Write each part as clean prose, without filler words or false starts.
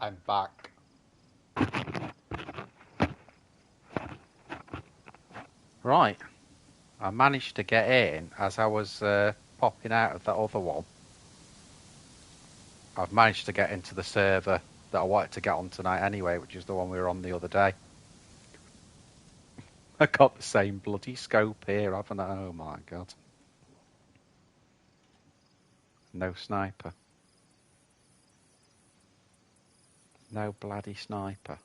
I'm back. Right. I managed to get in as I was popping out of that other one. I've managed to get into the server that I wanted to get on tonight anyway, which is the one we were on the other day. I got the same bloody scope here, haven't I? Oh my god. No sniper. No bloody sniper.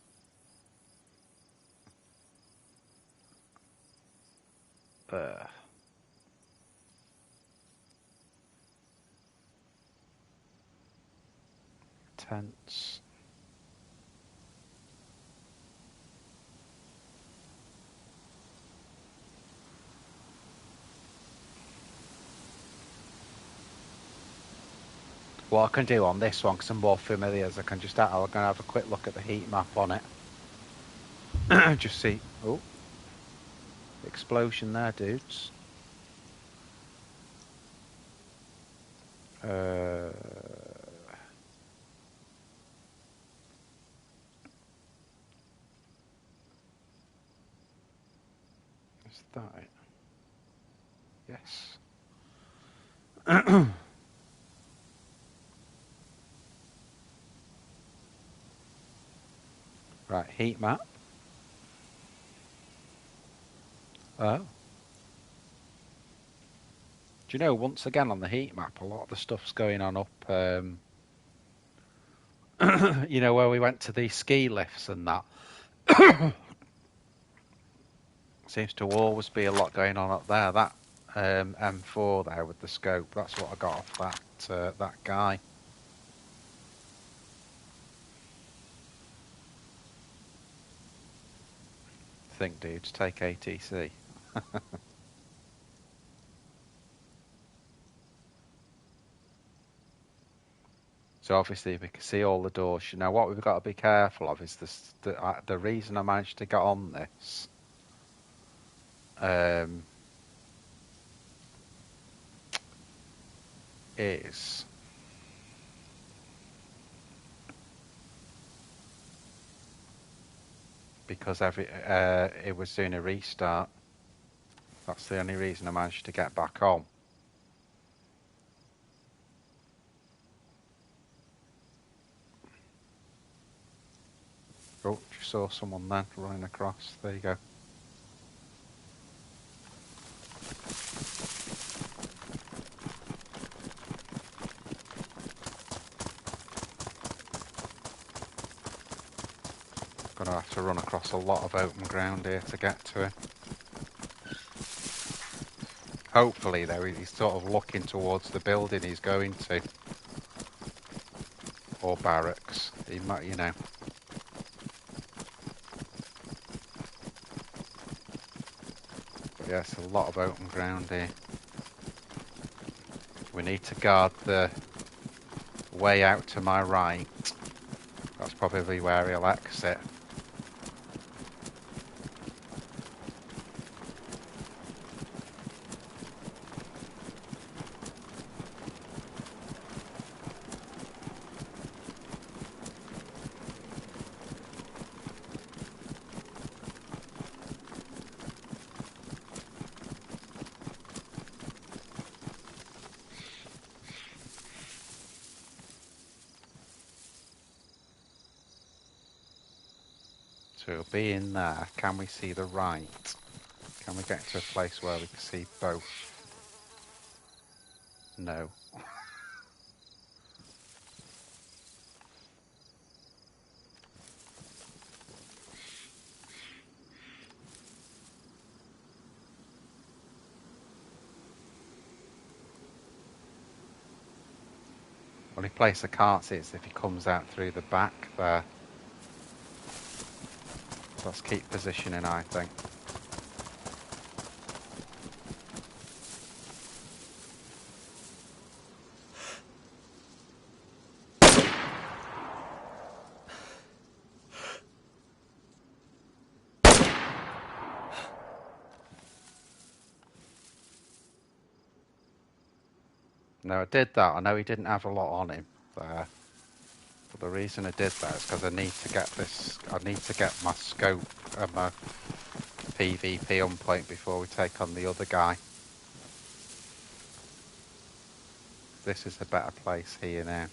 Tense. What I can do on this one, because I'm more familiar, is I can just I'm going to have a quick look at the heat map on it. Just see. Oh, explosion there, dudes. Is that it? Yes. Right, heat map. Oh. Do you know, once again on the heat map, a lot of the stuff's going on up, you know, where we went to the ski lifts and that. Seems to always be a lot going on up there. That M4 there with the scope, that's what I got off that guy. Think, dudes, take ATC. So obviously we can see all the doors. Now what we've got to be careful of is this, the reason I managed to get on this is because it was doing a restart. That's the only reason I managed to get back on. Oh, you saw someone then running across. There you go. Gonna have to run across a lot of open ground here to get to him. Hopefully, though, he's sort of looking towards the building he's going to. Or barracks. He might, you know. But yeah, it's a lot of open ground here. We need to guard the way out to my right. That's probably where he'll exit. So it'll be in there. Can we see the right? Can we get to a place where we can see both? No. Only place I can't see is if he comes out through the back there. Let's keep positioning, I think. No, I did that. I know he didn't have a lot on him there. But the reason I did that is because I need to get this. I need to get my scope and my PvP on point before we take on the other guy. This is a better place here now.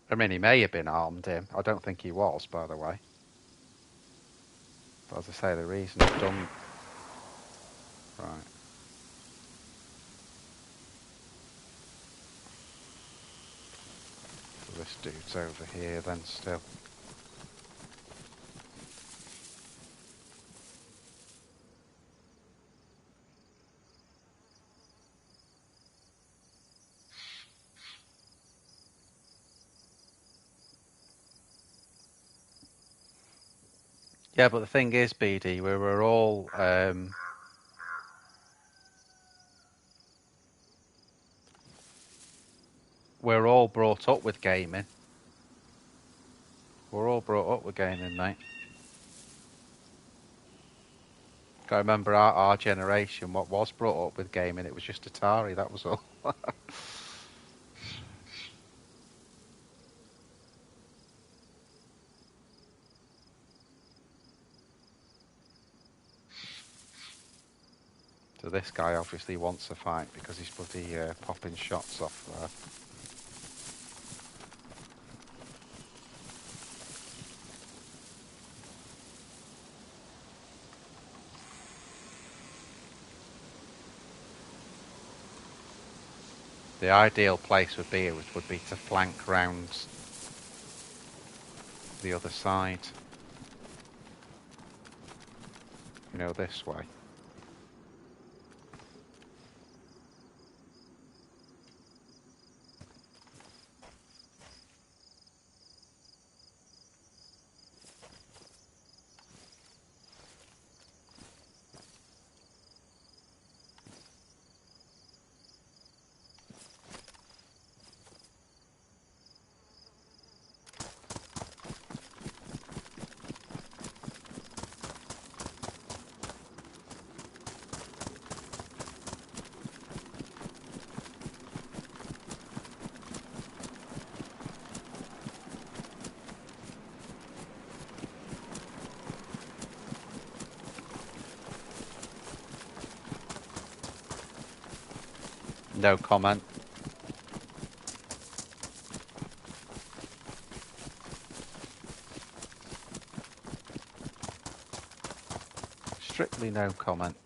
I mean, he may have been armed him. I don't think he was, by the way. But as I say, the reason I've done... Right. So this dude's over here then still. Yeah, but the thing is, BD, we were all... we're all brought up with gaming. We're all brought up with gaming, mate. Got to remember our generation, what was brought up with gaming, it was just Atari, that was all. So this guy obviously wants a fight because he's bloody popping shots off there. The ideal place would be to flank round the other side. You know, this way. No comment. Strictly no comment.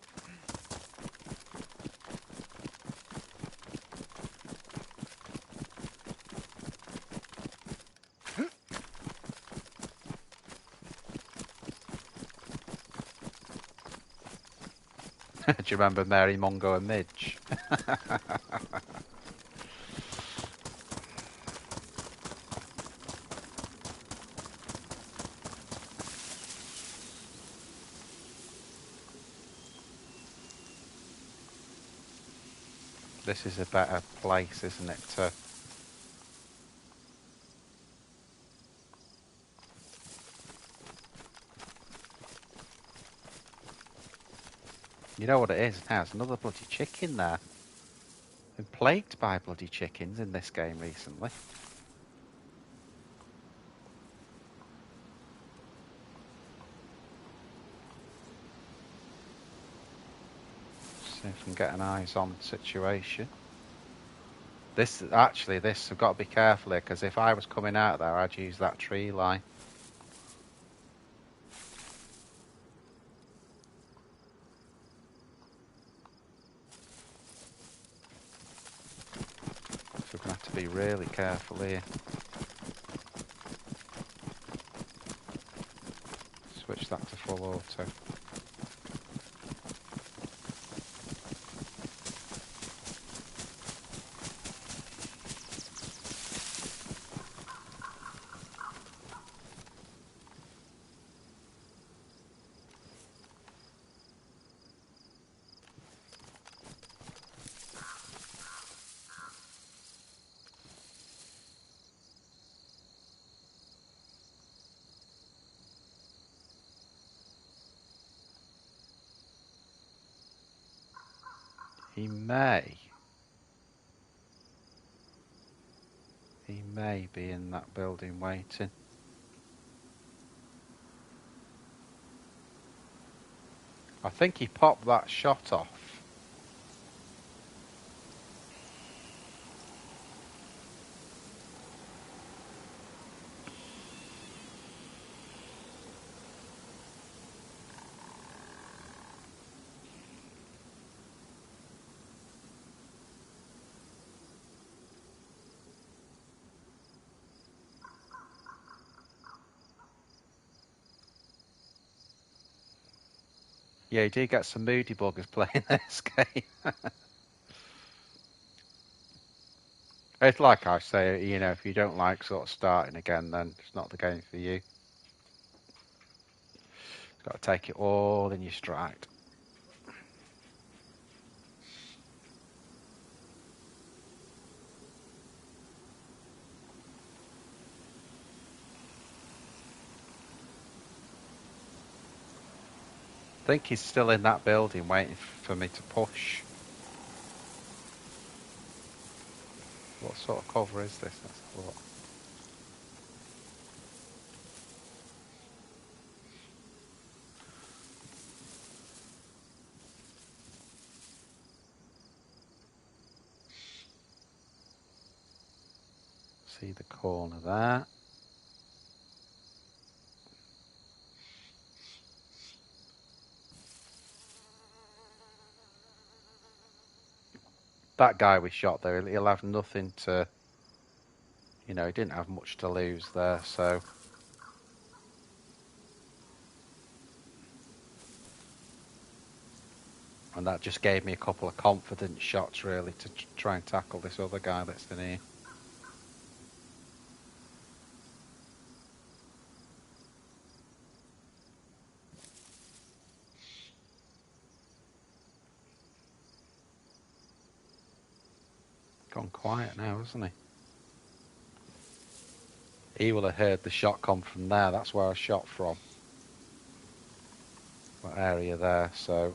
Do you remember Mary, Mongo and Midge? This is a better place, isn't it, to... You know what it is now? There's another bloody chicken there. Been plagued by bloody chickens in this game recently. See if I can get an eyes-on situation. This, I've got to be careful here, because if I was coming out there, I'd use that tree line. So we're going to have to be really careful here. Switch that to full auto. He may be in that building waiting. I think he popped that shot off. Yeah, you do get some moody buggers playing this game. It's like I say, you know, if you don't like sort of starting again, then it's not the game for you. You've got to take it all in your stride. I think he's still in that building waiting for me to push. What sort of cover is this? Let's have a look. See the corner there. That guy we shot there, he'll have nothing to, you know, he didn't have much to lose there, so. And that just gave me a couple of confident shots, really, to try and tackle this other guy that's in here. Gone quiet now, hasn't he? He will have heard the shot come from there. That's where I shot from. That area there, so.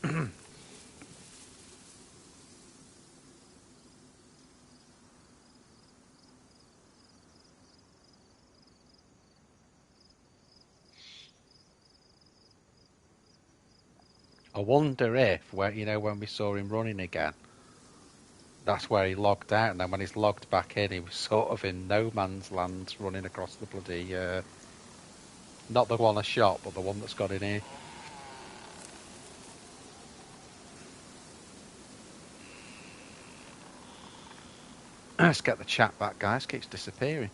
I wonder if, when we saw him running again, that's where he logged out, and then when he's logged back in, he was sort of in no man's land running across the bloody, not the one I shot, but the one that's got in here. Let's get the chat back, guys. Keeps disappearing.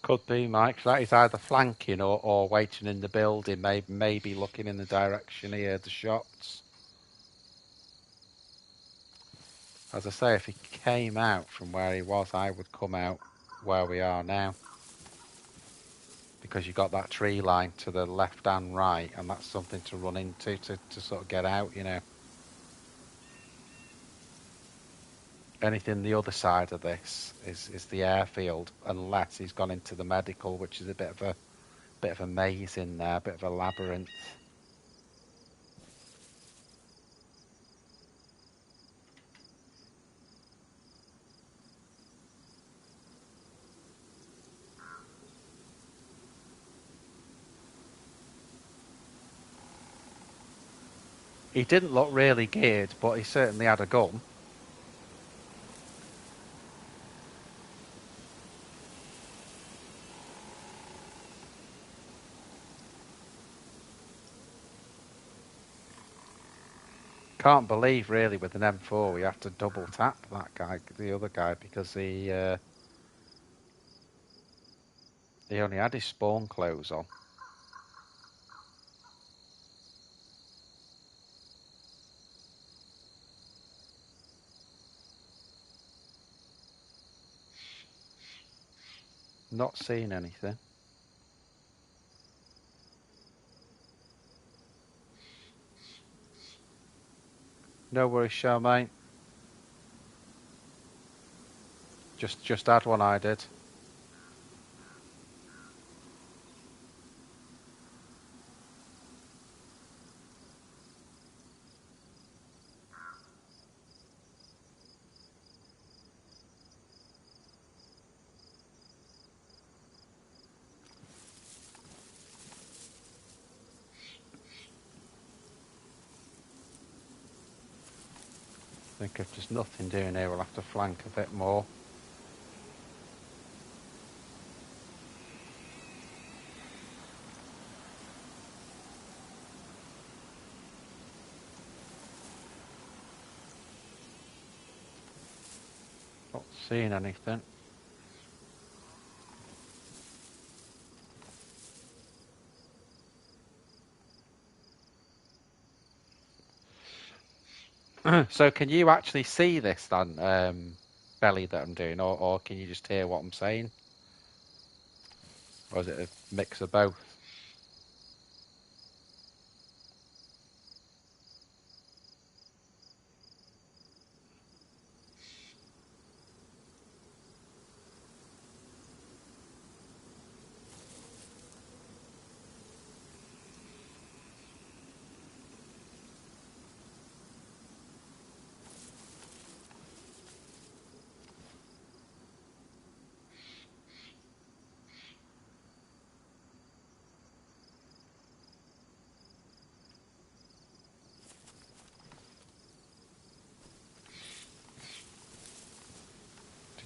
Could be, Mike. That is either flanking or waiting in the building, maybe looking in the direction he heard the shots. As I say, if he came out from where he was, I would come out where we are now. Because you've got that tree line to the left and right, and that's something to run into to sort of get out, you know. Anything the other side of this is the airfield, unless he's gone into the medical, which is a bit of a maze in there, a bit of a labyrinth. He didn't look really geared, but he certainly had a gun. Can't believe, really, with an M4, we have to double tap that guy, the other guy, because he only had his spawn clothes on. Not seeing anything. No worries, show, mate. Just add one I did. I think if there's nothing doing here, we'll have to flank a bit more. Not seeing anything. So can you actually see this then, belly that I'm doing, or can you just hear what I'm saying? Or is it a mix of both?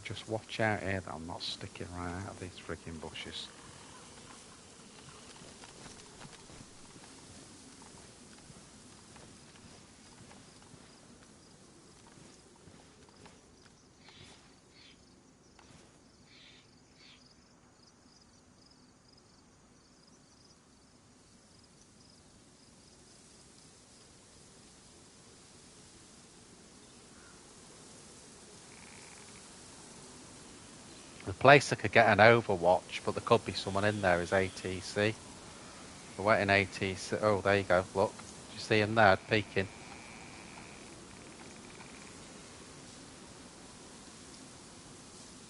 Just watch out here that I'm not sticking right out of these freaking bushes. The place that could get an overwatch, but there could be someone in there, is ATC. We're waiting ATC. Oh, there you go. Look. Do you see him there peeking?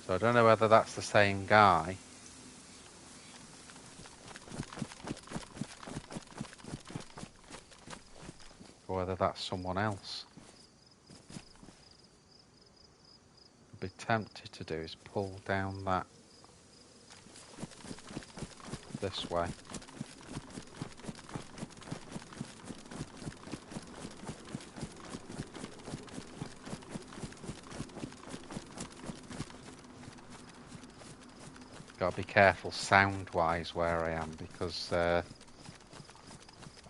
So I don't know whether that's the same guy. Or whether that's someone else. I'd be tempted to do is pull down that this way. Gotta be careful sound-wise where I am, because I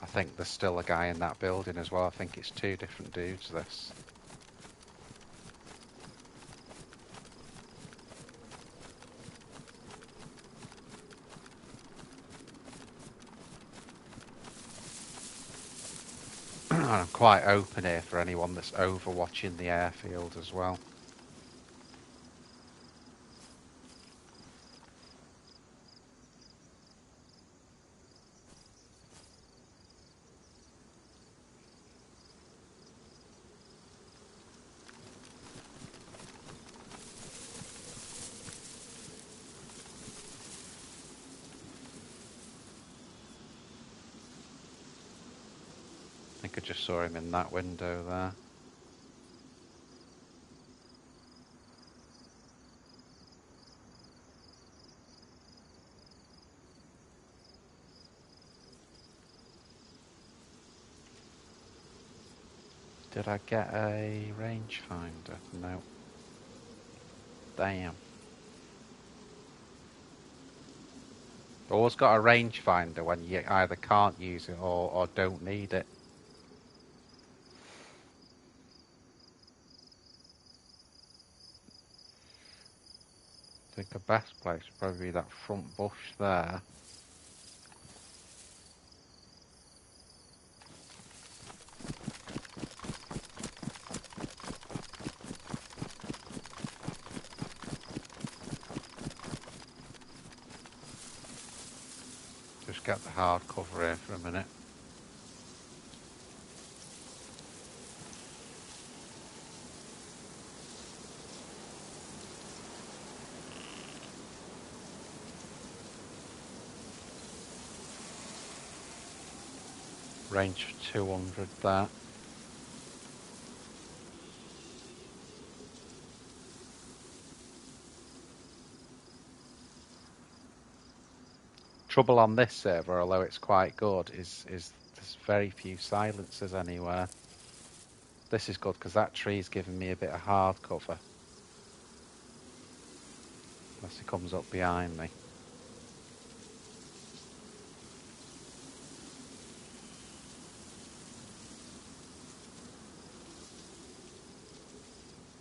think there's still a guy in that building as well. I think it's two different dudes, this. I'm quite open here for anyone that's overwatching the airfield as well. I think I just saw him in that window there. Did I get a rangefinder? No. Damn. Always got a rangefinder when you either can't use it or don't need it. I think the best place would probably be that front bush there. Just get the hard cover here for a minute. Range for 200 there. Trouble on this server, although it's quite good, is there's very few silencers anywhere. This is good because that tree's giving me a bit of hard cover. Unless he comes up behind me.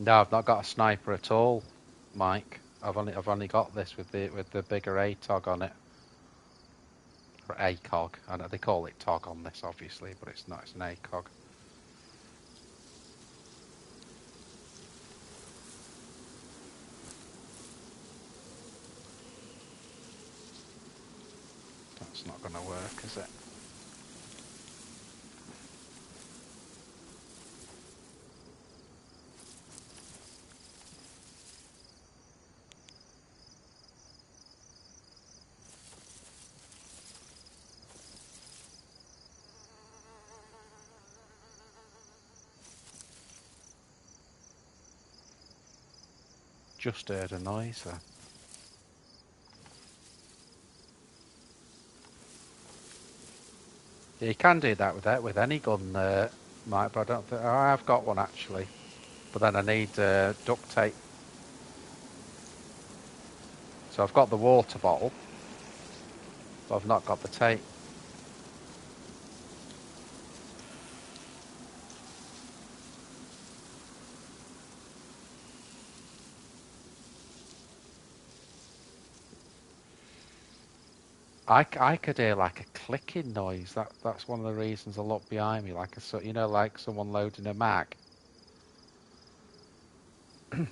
No, I've not got a sniper at all, Mike. I've only got this with the bigger ATOG on it. Or ACOG. I know they call it TOG on this, obviously, but it's not. It's an ACOG. That's not going to work, is it? Just heard a noise there. Yeah, you can do that with any gun, Mike, but I don't think... Oh, I've got one, actually. But then I need duct tape. So I've got the water bottle, but I've not got the tape. I could hear like a clicking noise. That's one of the reasons I look behind me, like like someone loading a mag. The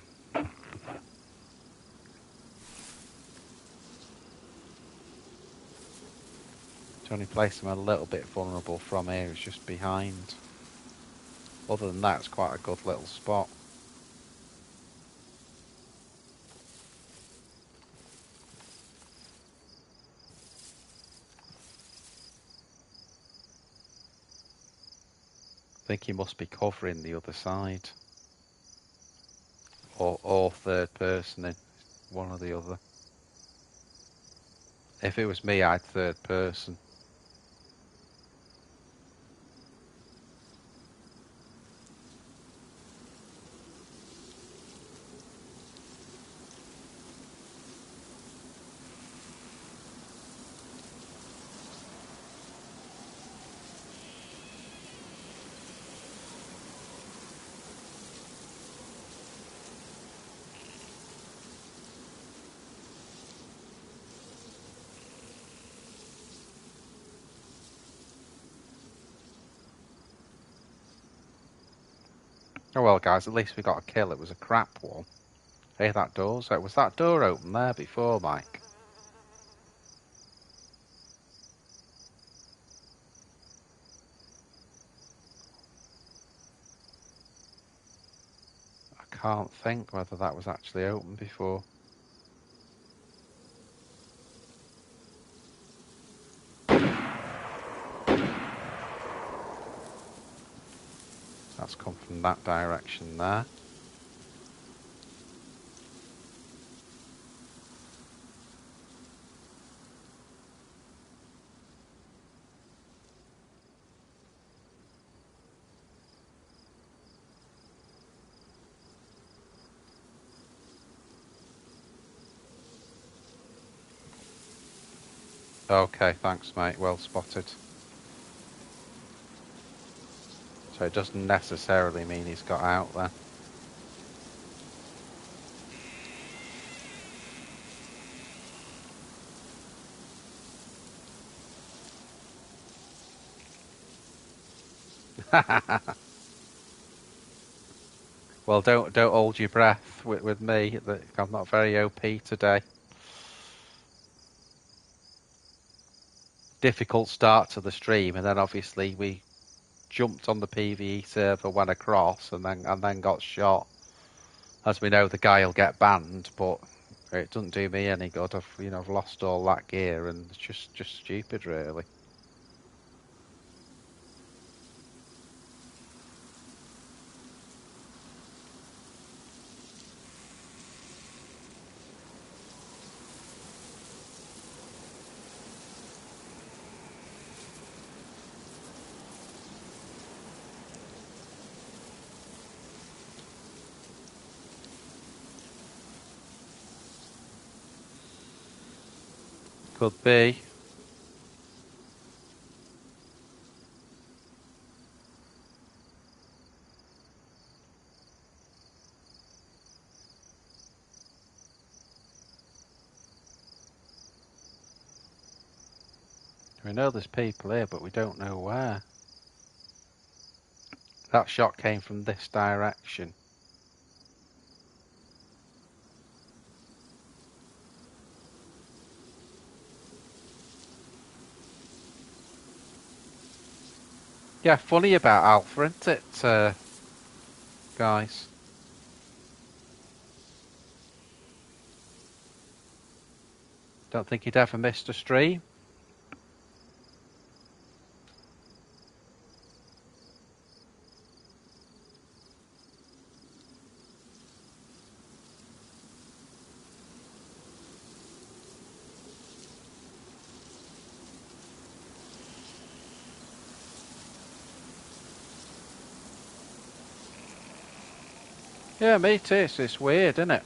only place I'm a little bit vulnerable from here is just behind. Other than that, it's quite a good little spot. I think he must be covering the other side. Or third person in one or the other. If it was me, I'd third person. Oh well, guys, at least we got a kill. It was a crap one. Hey, that door's open. Was that door open there before, Mike? I can't think whether that was actually open before. That's come from that direction there. Okay, thanks, mate. Well spotted. So it doesn't necessarily mean he's got out there. Well, don't hold your breath with me. I'm not very OP today. Difficult start to the stream, and then obviously we jumped on the PvE server, went across, and then got shot. As we know, the guy will get banned, but it doesn't do me any good. I've lost all that gear, and it's just stupid, really. Could be. We know there's people here, but we don't know where. That shot came from this direction. Yeah, funny about Alpha, isn't it, guys? Don't think he'd ever missed a stream. Yeah, me too. It's weird, isn't it?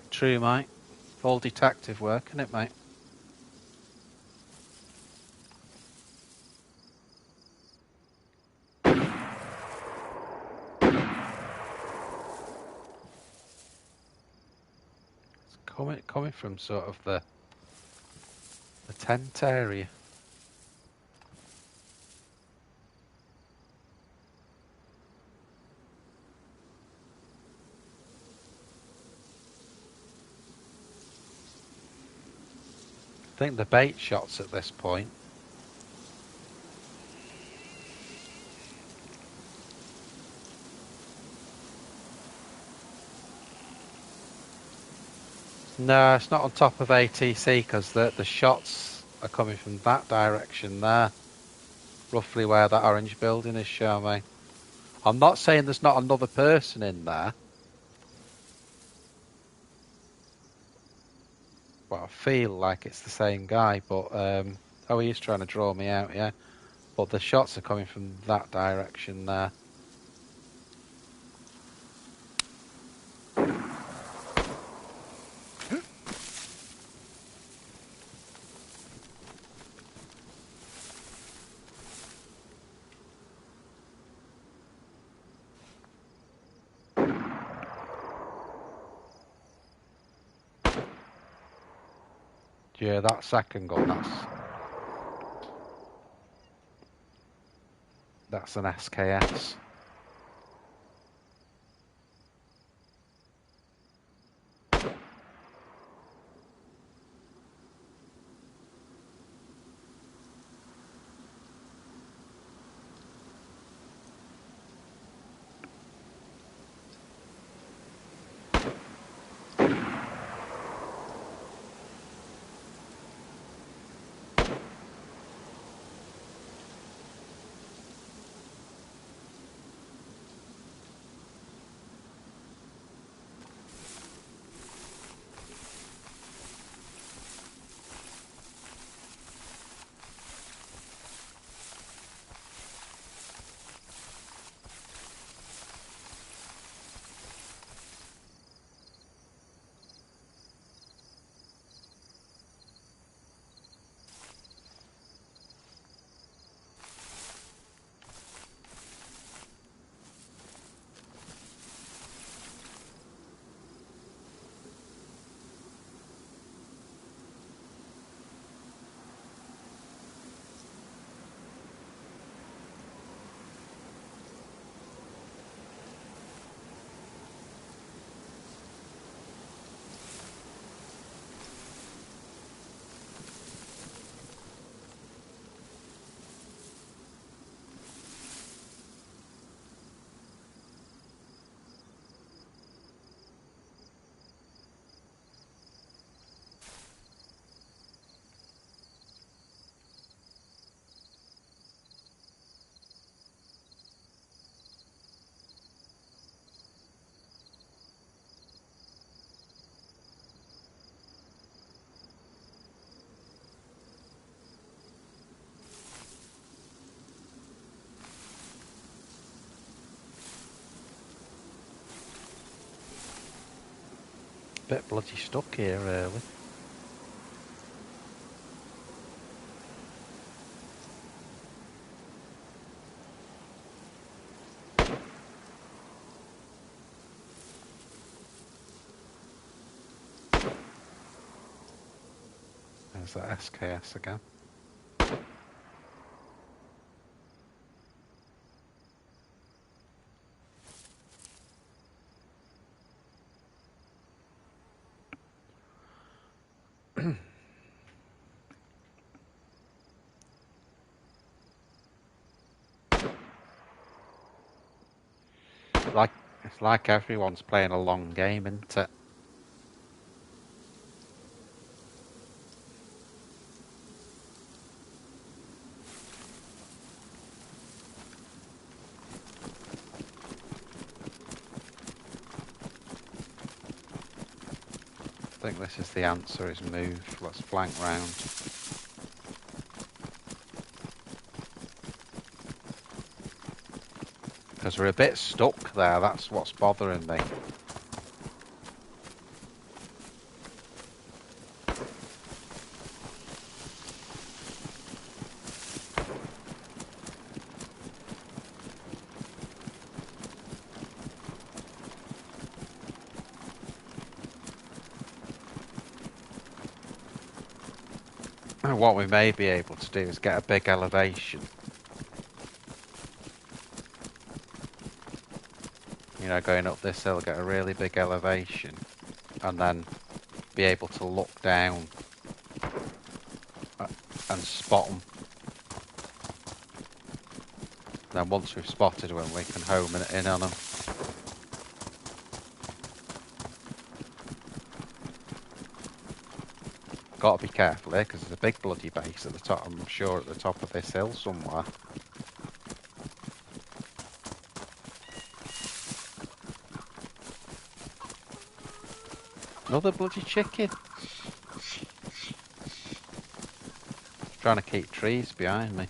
True, mate. All detective work, isn't it, mate? It's coming from sort of the tent area. I think the bait shots at this point. No, it's not on top of ATC because the shots are coming from that direction there. Roughly where that orange building is, show me. I'm not saying there's not another person in there. Well, I feel like it's the same guy, but oh, he is trying to draw me out, yeah. But the shots are coming from that direction there. Yeah, that second gun, that's an SKS. bit bloody stuck here early. There's that SKS again. It's like everyone's playing a long game, isn't it? I think this is the answer, is move. Let's flank round. Because we're a bit stuck there, that's what's bothering me. And what we may be able to do is get a big elevation. You know, going up this hill, get a really big elevation, and then be able to look down and spot them. Then once we've spotted them, we can home in on them. Got to be careful here, because there's a big bloody base at the top, I'm sure, at the top of this hill somewhere. Another bloody chicken. Trying to keep trees behind me.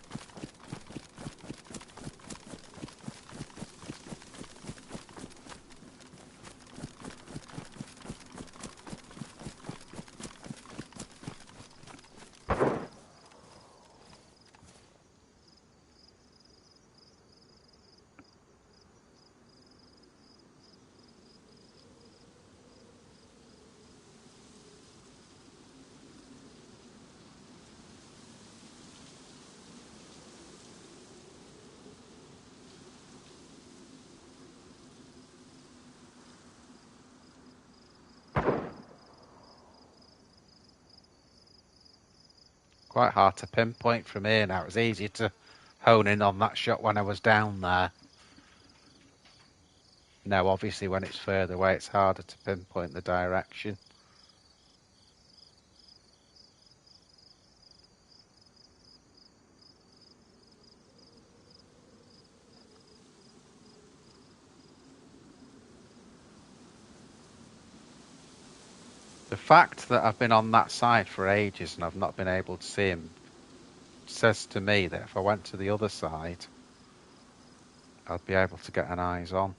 Quite hard to pinpoint from here now. It was easier to hone in on that shot when I was down there. Now, obviously, when it's further away, it's harder to pinpoint the direction. The fact that I've been on that side for ages and I've not been able to see him says to me that if I went to the other side, I'd be able to get an eyes on.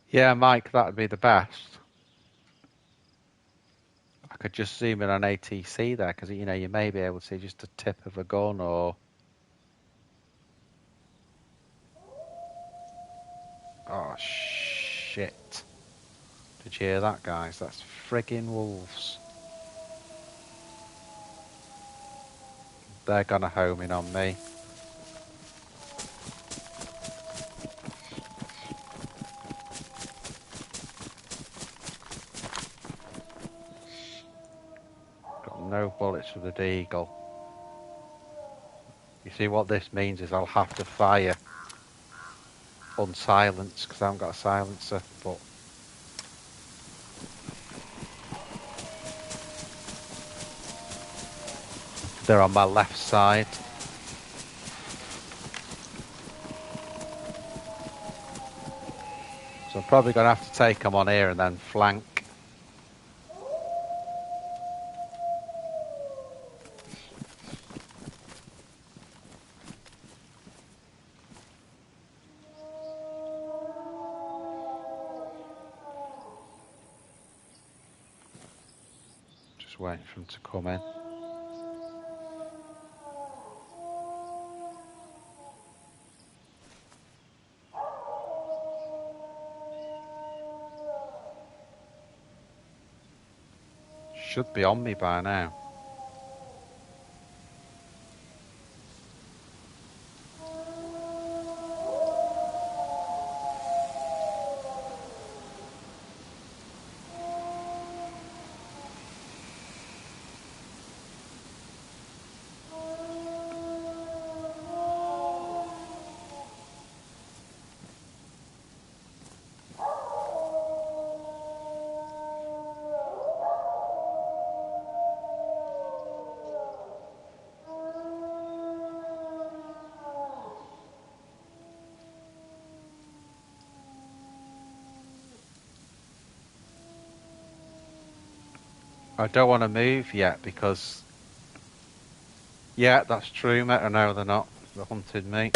Yeah, Mike, that'd be the best. I could just zoom in on ATC there because you know you may be able to see just a tip of a gun or. Oh shit! Did you hear that, guys? That's friggin' wolves. They're gonna home in on me. Got no bullets for the Deagle. You see what this means is I'll have to fire unsilenced because I haven't got a silencer, but they're on my left side. So I'm probably going to have to take them on here and then flank. Just waiting for them to come in. Should be on me by now. I don't want to move yet because... Yeah, that's true, mate. I know they're not. They hunted me.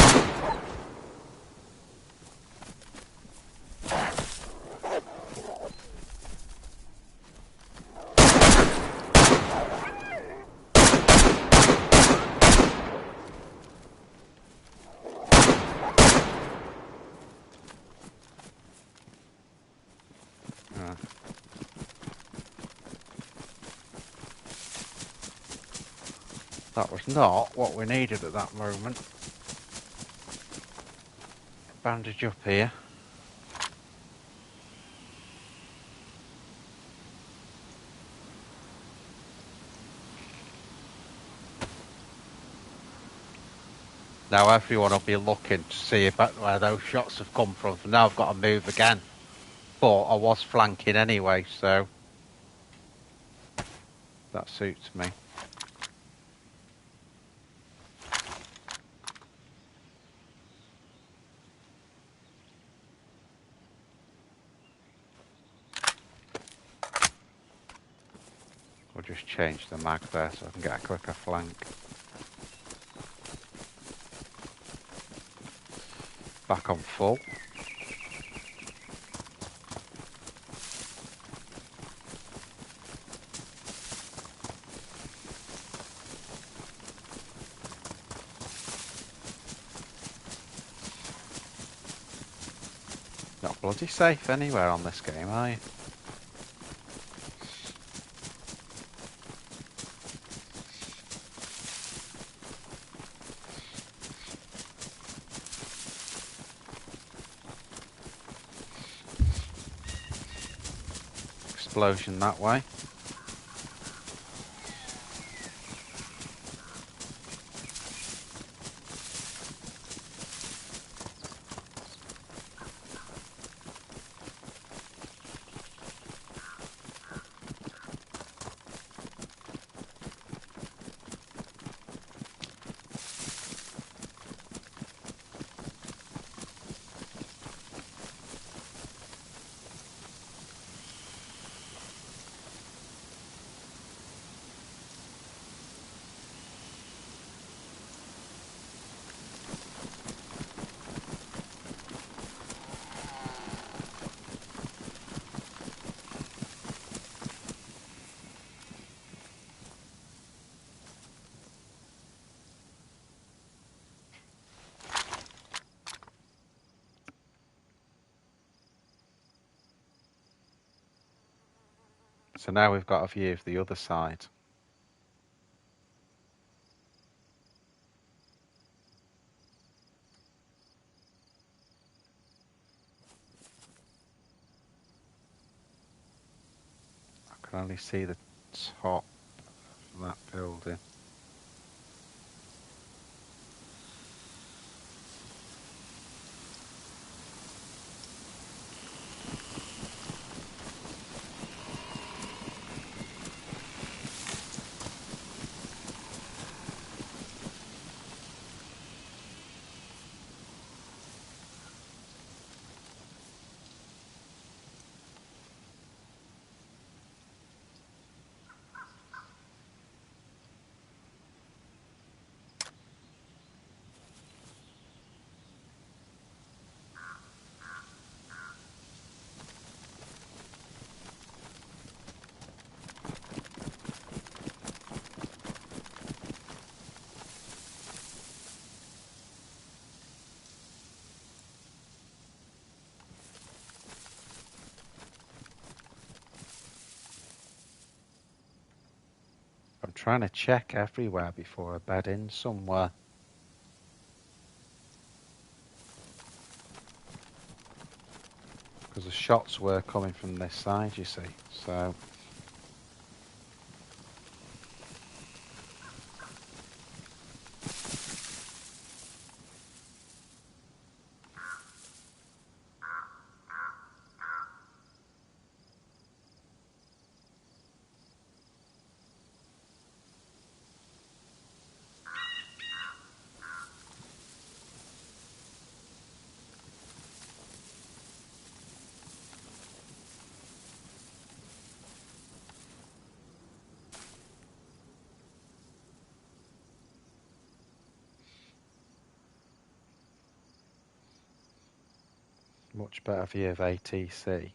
That was not what we needed at that moment. Bandage up here. Now everyone will be looking to see where those shots have come from. So now I've got to move again. But I was flanking anyway, so that suits me. We'll just change the mag there so I can get a quicker flank. Back on full. Not bloody safe anywhere on this game, are you? Explosion that way. So now we've got a view of the other side. I can only see the top of that building. I'm trying to check everywhere before I bed in somewhere. Because the shots were coming from this side, you see. So 'Much better view of ATC.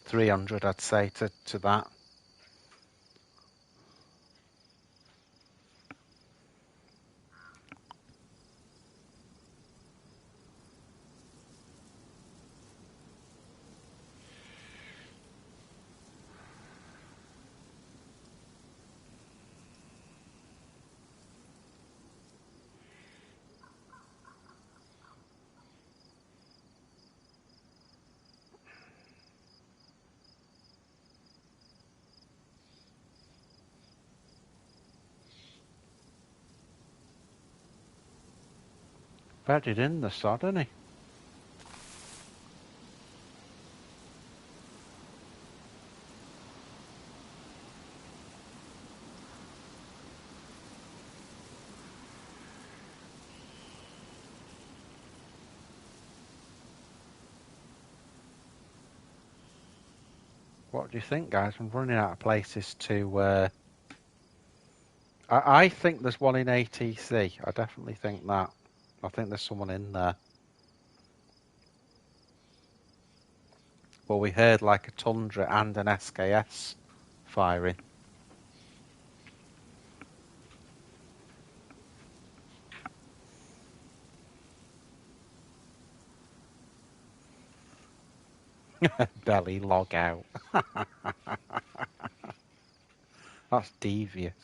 $300, I'd say, to that. Bedded in the sod, isn't he? What do you think, guys? I'm running out of places to... I think there's one in ATC. I definitely think that. I think there's someone in there. Well, we heard like a Tundra and an SKS firing. Belly log out. That's devious.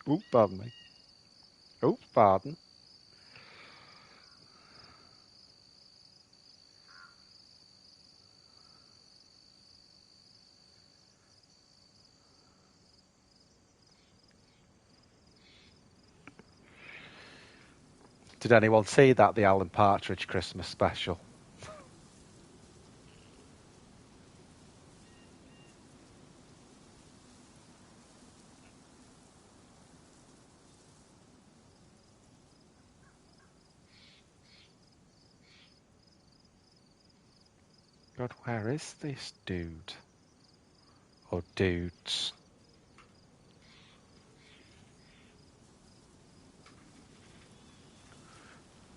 Oops, pardon me. Oops, pardon. Did anyone see that, the Alan Partridge Christmas special? God, where is this dude? Or dudes?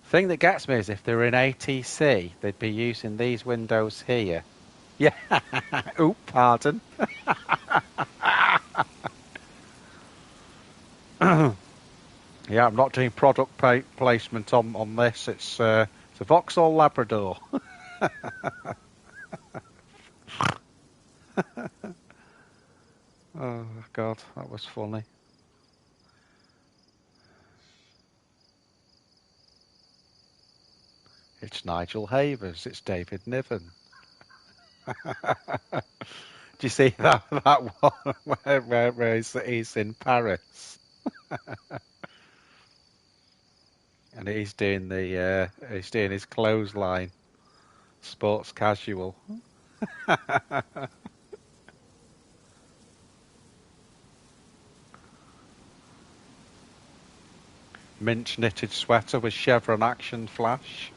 Thing that gets me is if they were in ATC, they'd be using these windows here. Yeah. Oop, pardon. Yeah, I'm not doing product placement on this. It's a Vauxhall Labrador. Oh, God, that was funny. It's Nigel Havers. It's David Niven. Do you see that one where he's in Paris and he's doing his clothesline, sports casual. Minch knitted sweater with chevron action flash.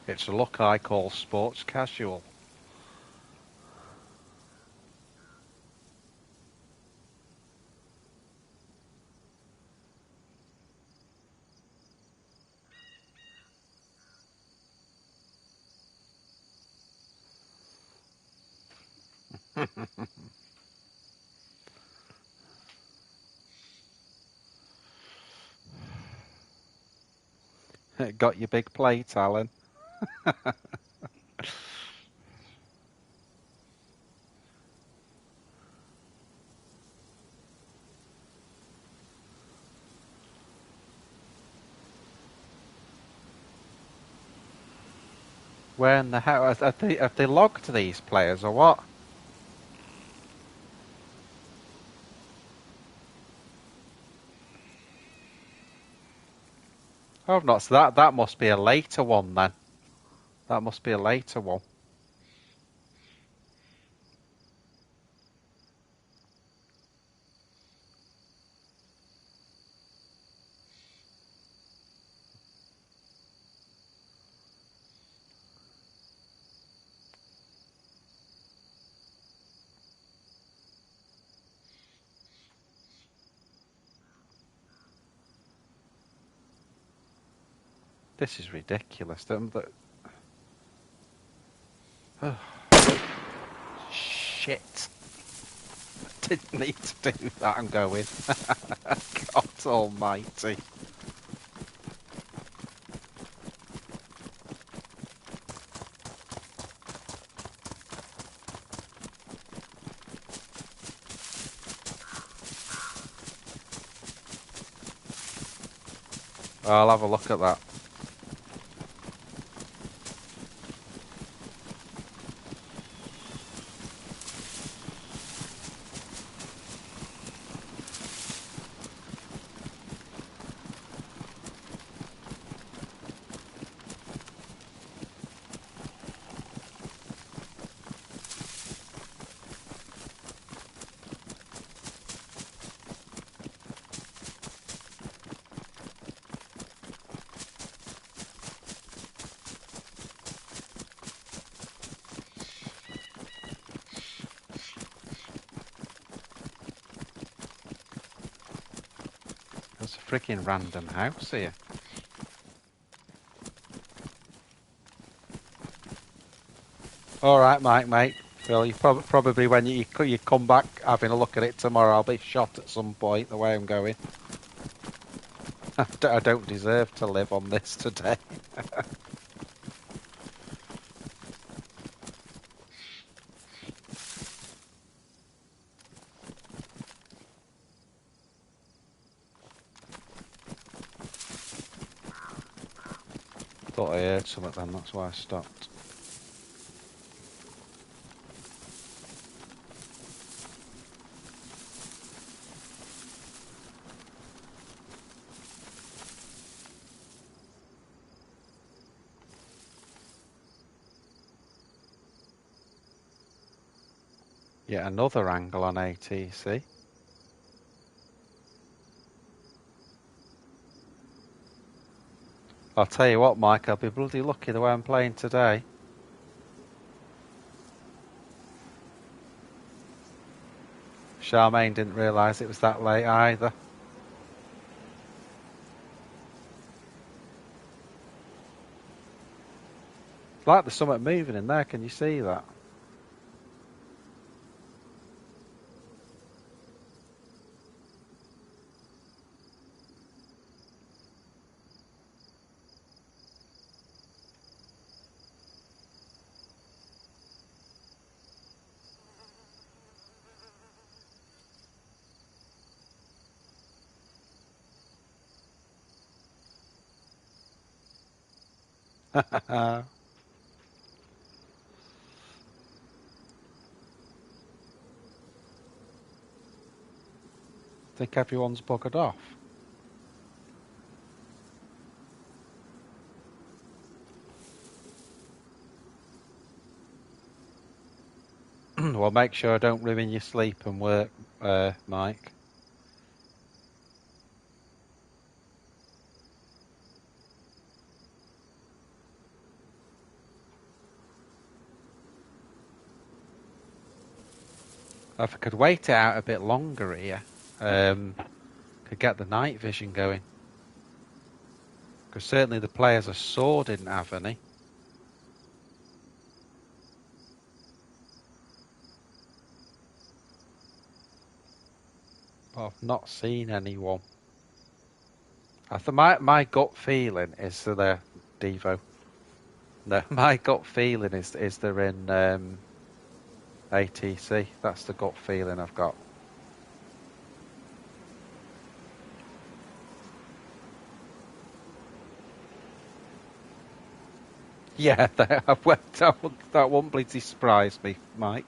It's a look I call sports casual. Got your big plate, Alan. Where in the hell have they logged these players or what? Oh, not so that must be a later one then. That must be a later one. This is ridiculous. Oh, shit. Didn't need to do that. I'm going. God almighty. I'll have a look at that. There's a freaking random house here. All right, mate. Well, you probably when you come back having a look at it tomorrow, I'll be shot at some point. The way I'm going, I don't deserve to live on this today. Thought I heard something then. That's why I stopped. Yet another angle on ATC. I'll tell you what, Mike, I'll be bloody lucky the way I'm playing today. Charmaine didn't realise it was that late either. It's like there's something moving in there, can you see that? I think everyone's buggered off. Well, make sure I don't ruin your sleep and work, Mike. If I could wait it out a bit longer here, could get the night vision going. Because certainly the players I saw didn't have any. But I've not seen anyone. I think my gut feeling is that they're Devo. No, my gut feeling is they're in ATC. That's the gut feeling I've got. Yeah, that won't bloody surprise me, Mike.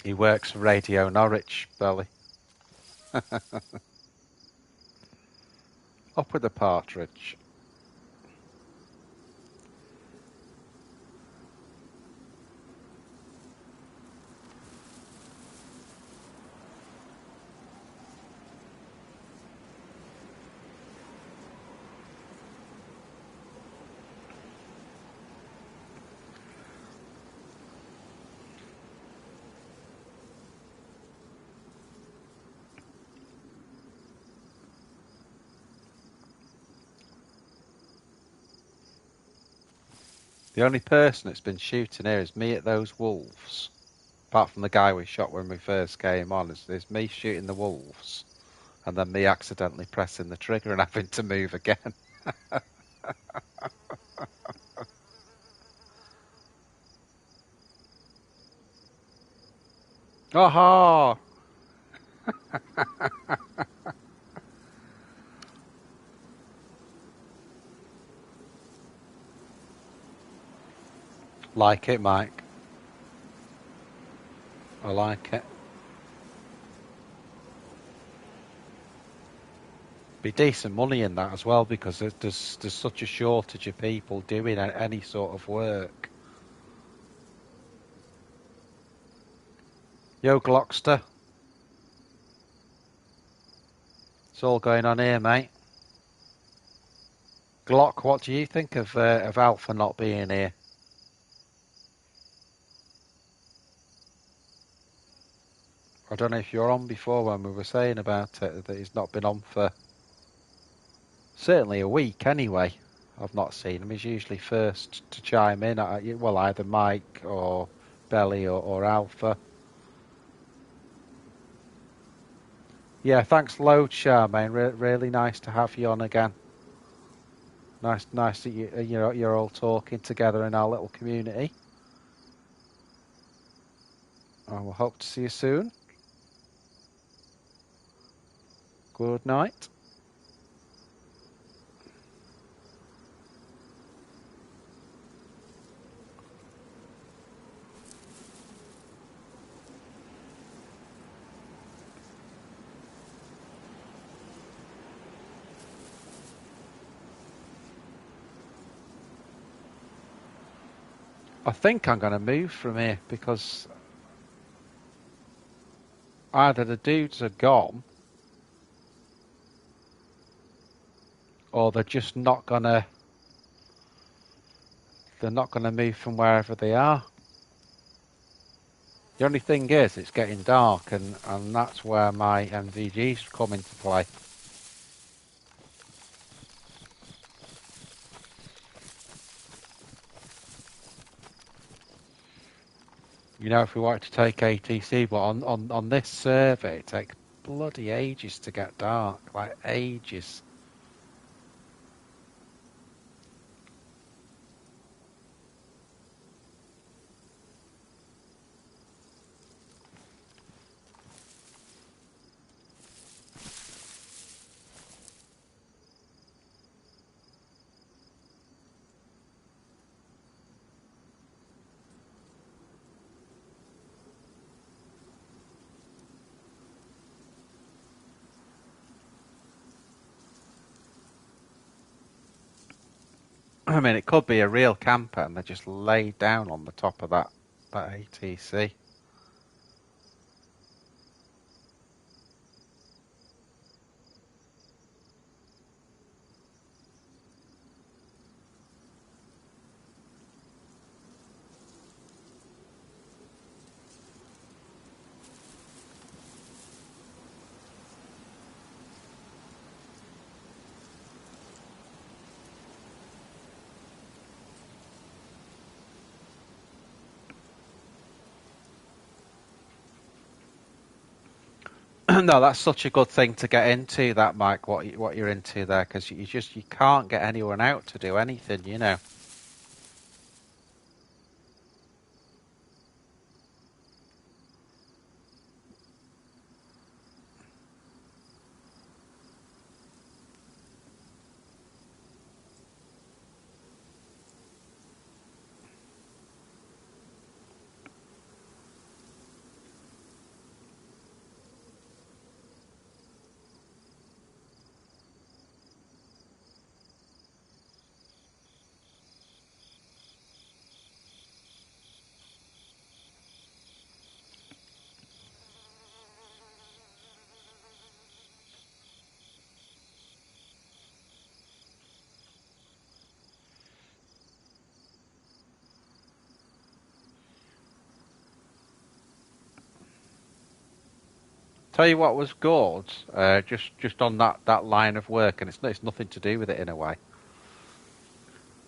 He works for Radio Norwich, Belly. Up with the partridge. The only person that's been shooting here is me at those wolves. Apart from the guy we shot when we first came on, it's me shooting the wolves, and then me accidentally pressing the trigger and having to move again. Aha! Like it, Mike. I like it. Be decent money in that as well, because there's such a shortage of people doing any sort of work. Yo, Glockster. It's all going on here, mate. Glock, what do you think of Alpha not being here? I don't know if you're on before when we were saying about it, that he's not been on for certainly a week anyway. I've not seen him. He's usually first to chime in. Well, either Mike or Belly or Alpha. Yeah, thanks loads, Charmaine. Really nice to have you on again. Nice that you're all talking together in our little community. And we'll hope to see you soon. Good night. I think I'm going to move from here because either the dudes are gone or they're just not going to. They're not going to move from wherever they are. The only thing is, it's getting dark, and that's where my MVGs come into play. You know, if we wanted to take ATC, but on this server, it takes bloody ages to get dark, like ages. I mean, it could be a real camper, and they just laid down on the top of that ATC. No, that's such a good thing to get into, that, Mike. What you're into there, because you can't get anyone out to do anything, you know. Tell you what was good, just on that line of work, and it's nothing to do with it in a way.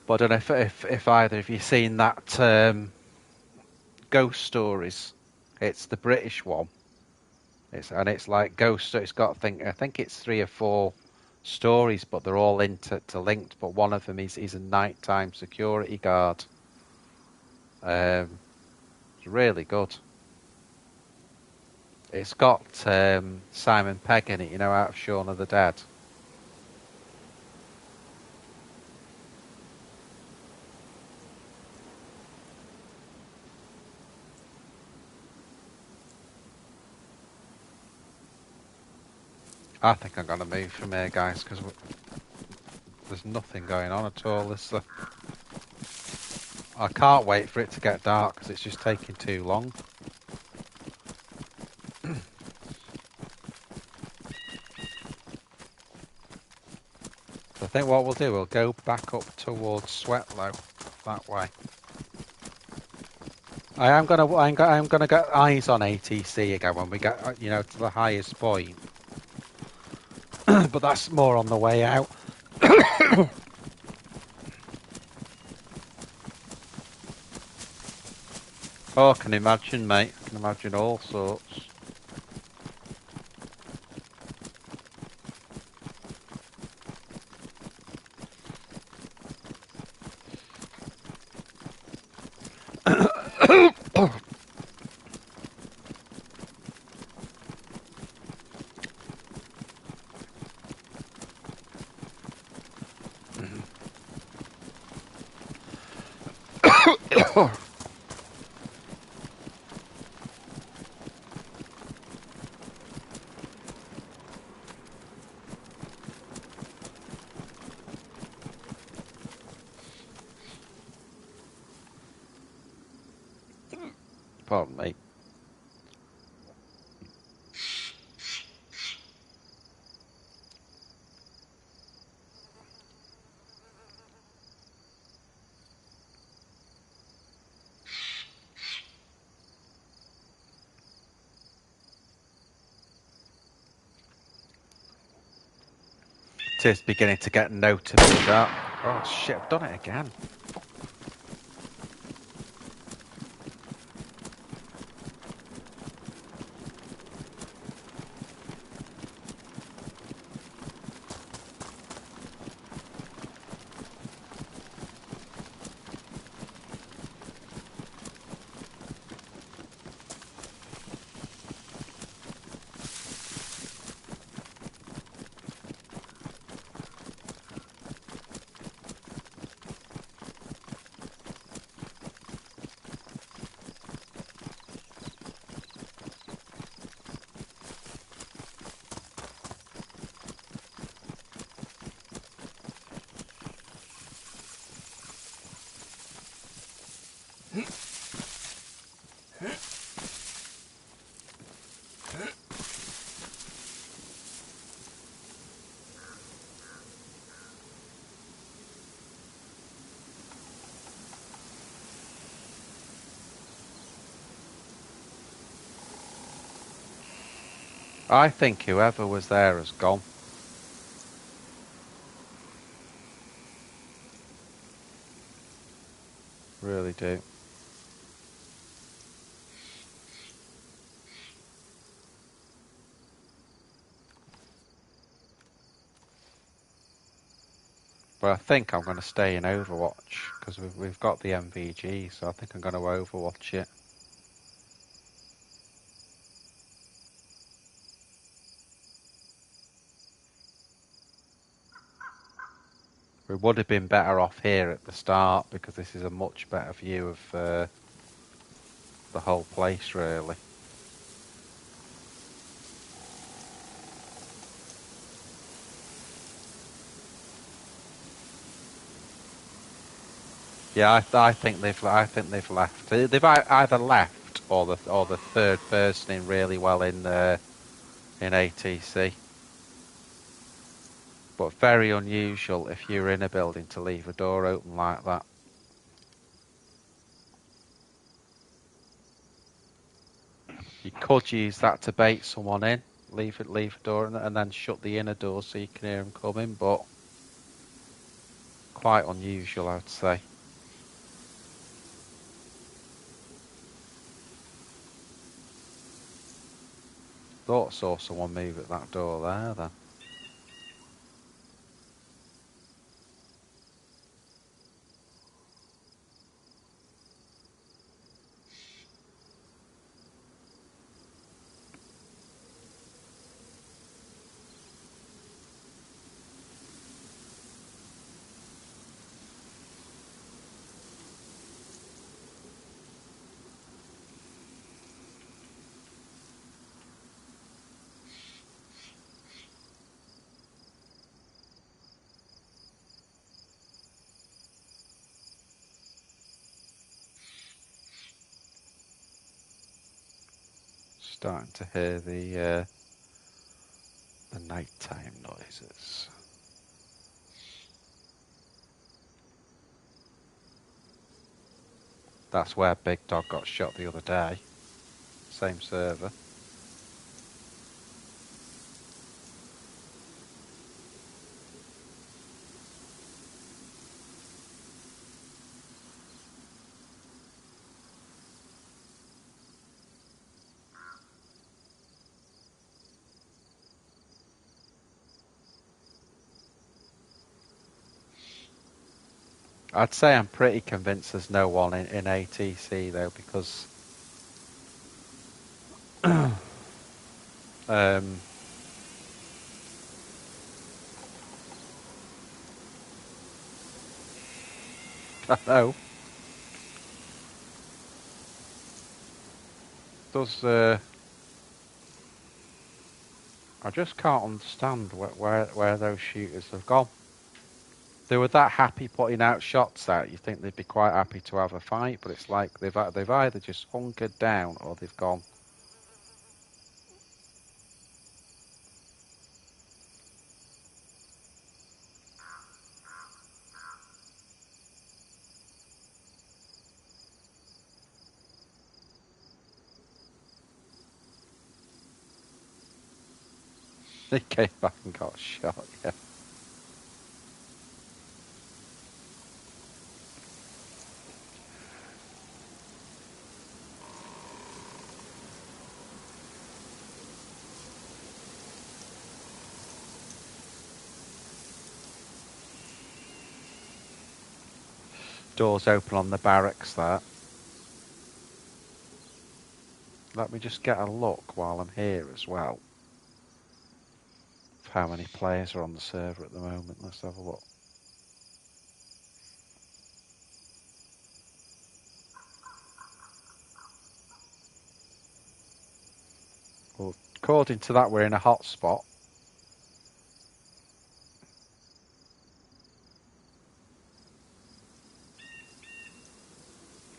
But I don't know if either of you seen that Ghost Stories. It's the British one. It's like Ghost. It's got I think it's 3 or 4 stories, but they're all interlinked. But one of them is a nighttime security guard. It's really good. It's got Simon Pegg in it, you know, out of Shaun of the Dead. I think I'm going to move from here, guys, because there's nothing going on at all. I can't wait for it to get dark because it's just taking too long. I think what we'll do, we'll go back up towards Sweatlow that way. I'm gonna get eyes on ATC again when we get, you know, to the highest point. But that's more on the way out. Oh, I can imagine, mate. I can imagine all sorts. Pardon me. It is beginning to get notably dark. Oh shit, I've done it again. I think whoever was there has gone. Really do. But I think I'm going to stay in Overwatch because we've got the MVG, so I think I'm going to Overwatch it. We would have been better off here at the start because this is a much better view of the whole place, really. Yeah, I think they've left. They've either left or the third person in really well in ATC. But very unusual if you're in a building to leave a door open like that. You could use that to bait someone in, leave a door, and then shut the inner door so you can hear them coming. But quite unusual, I'd say. Thought I saw someone move at that door there then. Starting to hear the nighttime noises. That's where Big Dog got shot the other day. Same server. I'd say I'm pretty convinced there's no one in ATC though, because I know. I just can't understand where those shooters have gone. They were that happy putting out shots out. You think they'd be quite happy to have a fight, but it's like they've either just hunkered down or they've gone. They came back and got shot. Yeah. Doors open on the barracks there. Let me just get a look while I'm here as well. Of how many players are on the server at the moment. Let's have a look. Well, according to that, we're in a hotspot.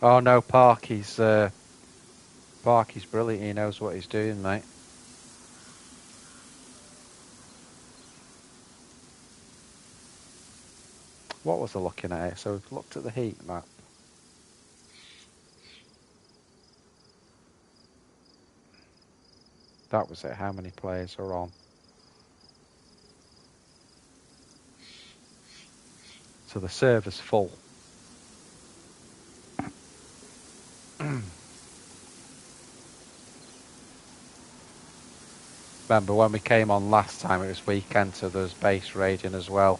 Oh no, Parky's brilliant. He knows what he's doing, mate. What was I looking at here? So we've looked at the heat map. That was it. How many players are on? So the server's full. Remember when we came on last time, it was weekend, so there was base raiding as well.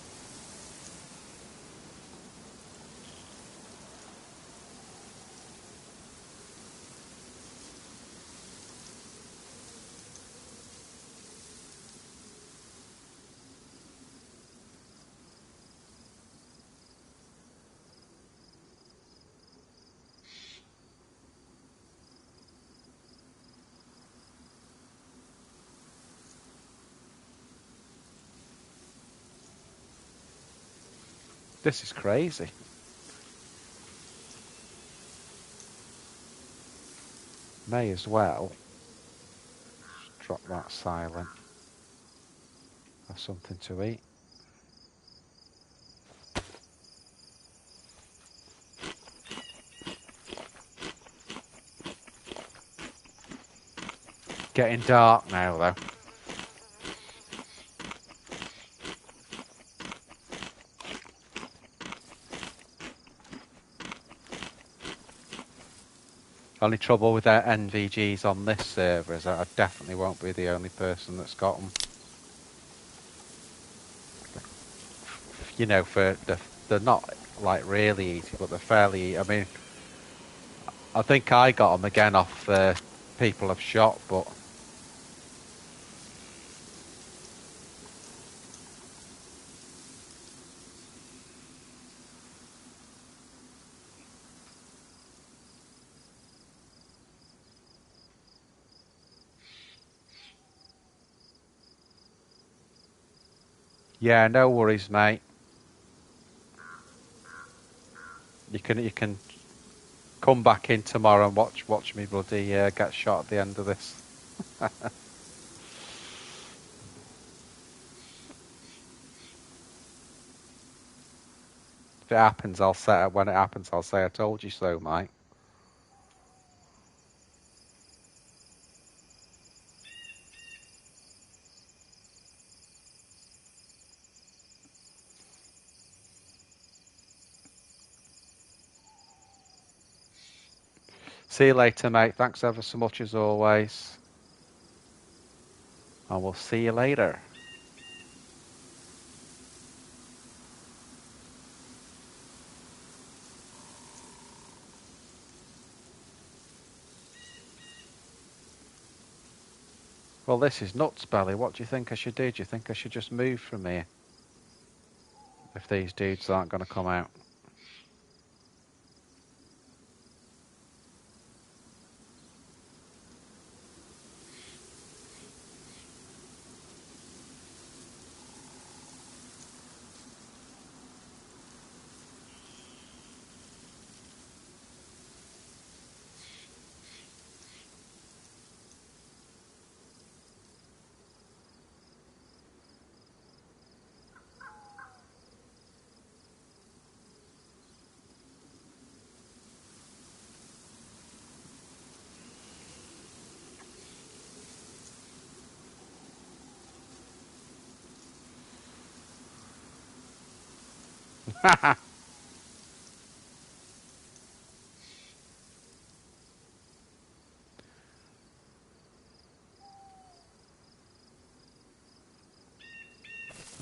This is crazy. May as well drop that silent. Have something to eat. Getting dark now, though. Only trouble with their NVGs on this server is that I definitely won't be the only person that's got them. You know, they're not like really easy, but they're fairly. I mean, I think I got them again off people have shot, but yeah, no worries, mate. You can come back in tomorrow and watch me bloody get shot at the end of this. If it happens, I'll say it. When it happens, I'll say I told you so, mate. See you later, mate. Thanks ever so much as always. And we'll see you later. Well, this is nuts, Belly. What do you think I should do? Do you think I should just move from here? If these dudes aren't going to come out.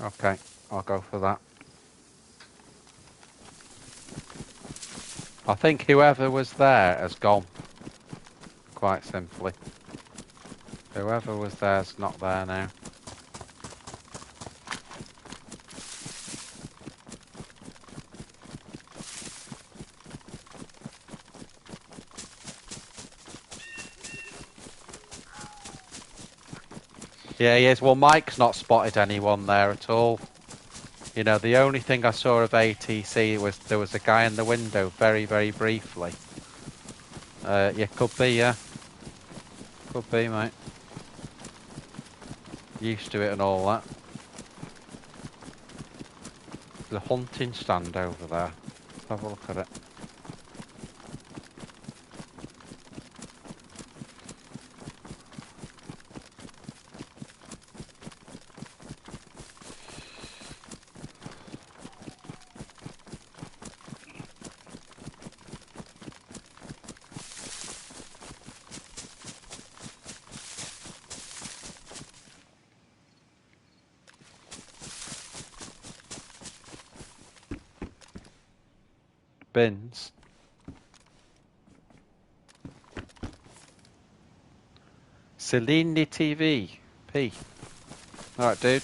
Okay, I'll go for that. I think whoever was there has gone. Quite simply. Whoever was there's not there now. Yeah, he is. Well, Mike's not spotted anyone there at all. You know, the only thing I saw of ATC was there was a guy in the window very, very briefly. Yeah, could be, yeah. Could be, mate. Used to it and all that. There's a hunting stand over there. Let's have a look at it. Bins. Selene TV. P. Alright, dude.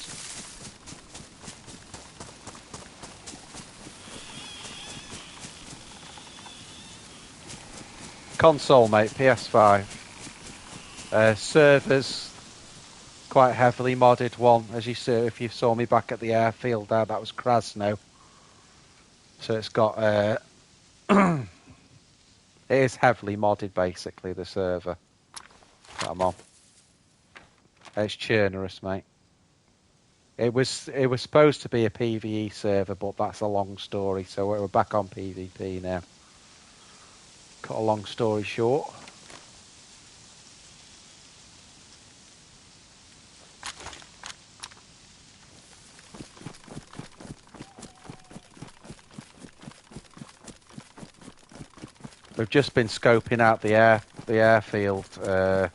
Console, mate. PS5. Servers. Quite heavily modded one. As you see, if you saw me back at the airfield there, that was Krasno. So it's got... it is heavily modded, basically, the server that I'm on. It's churnerous, mate. It was supposed to be a PvE server, but that's a long story, so we're back on PvP now. Cut a long story short. We've just been scoping out the airfield at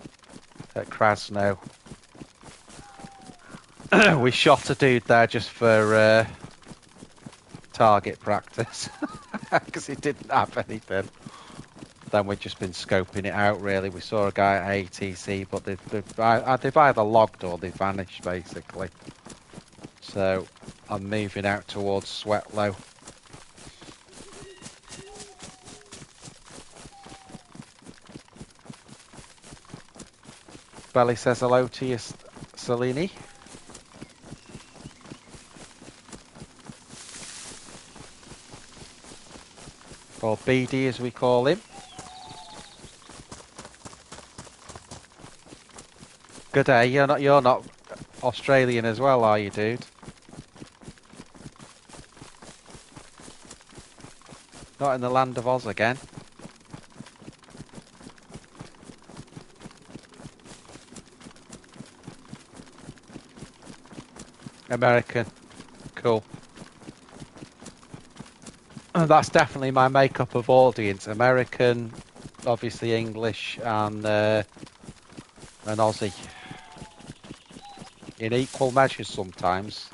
Krasno. We shot a dude there just for target practice because he didn't have anything. Then we've just been scoping it out, really. We saw a guy at ATC, but they've either logged or they've vanished, basically. So I'm moving out towards Sweatlow. Belly says hello to you, Selene. Or BD as we call him. Good day. You're not Australian as well, are you, dude? Not in the land of Oz again. American. Cool. That's definitely my makeup of audience. American, obviously English, and Aussie. In equal measures sometimes.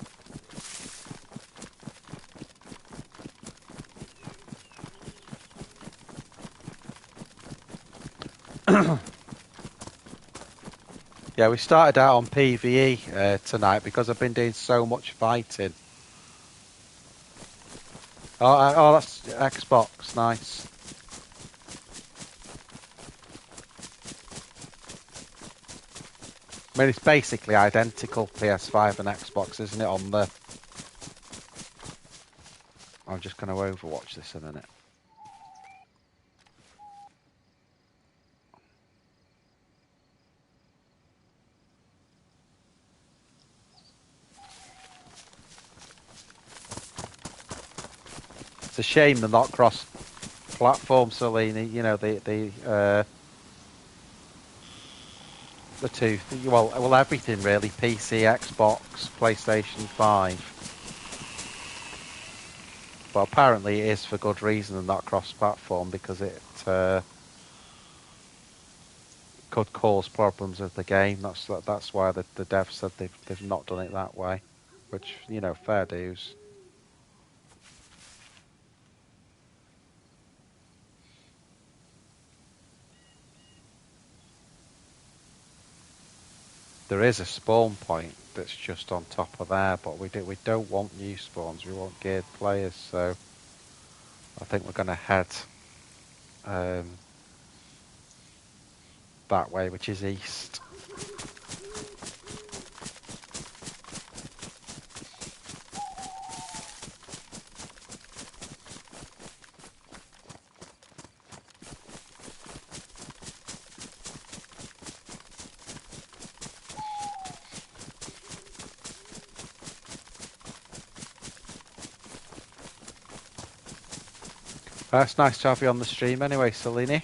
Yeah, we started out on PvE tonight because I've been doing so much fighting. Oh, that's Xbox, nice. I mean, it's basically identical, PS5 and Xbox, isn't it, on the... I'm just going to overwatch this in a minute. It's a shame they're not cross-platform, Selene. You know, the two. Well, everything really. PC, Xbox, PlayStation 5. but apparently it is for good reason and not cross-platform because it could cause problems with the game. That's why the devs said they've not done it that way, which, you know, fair dues. There is a spawn point that's just on top of there, but we don't want new spawns. We want geared players, so I think we're going to head that way, which is east. It's nice to have you on the stream anyway, Selene.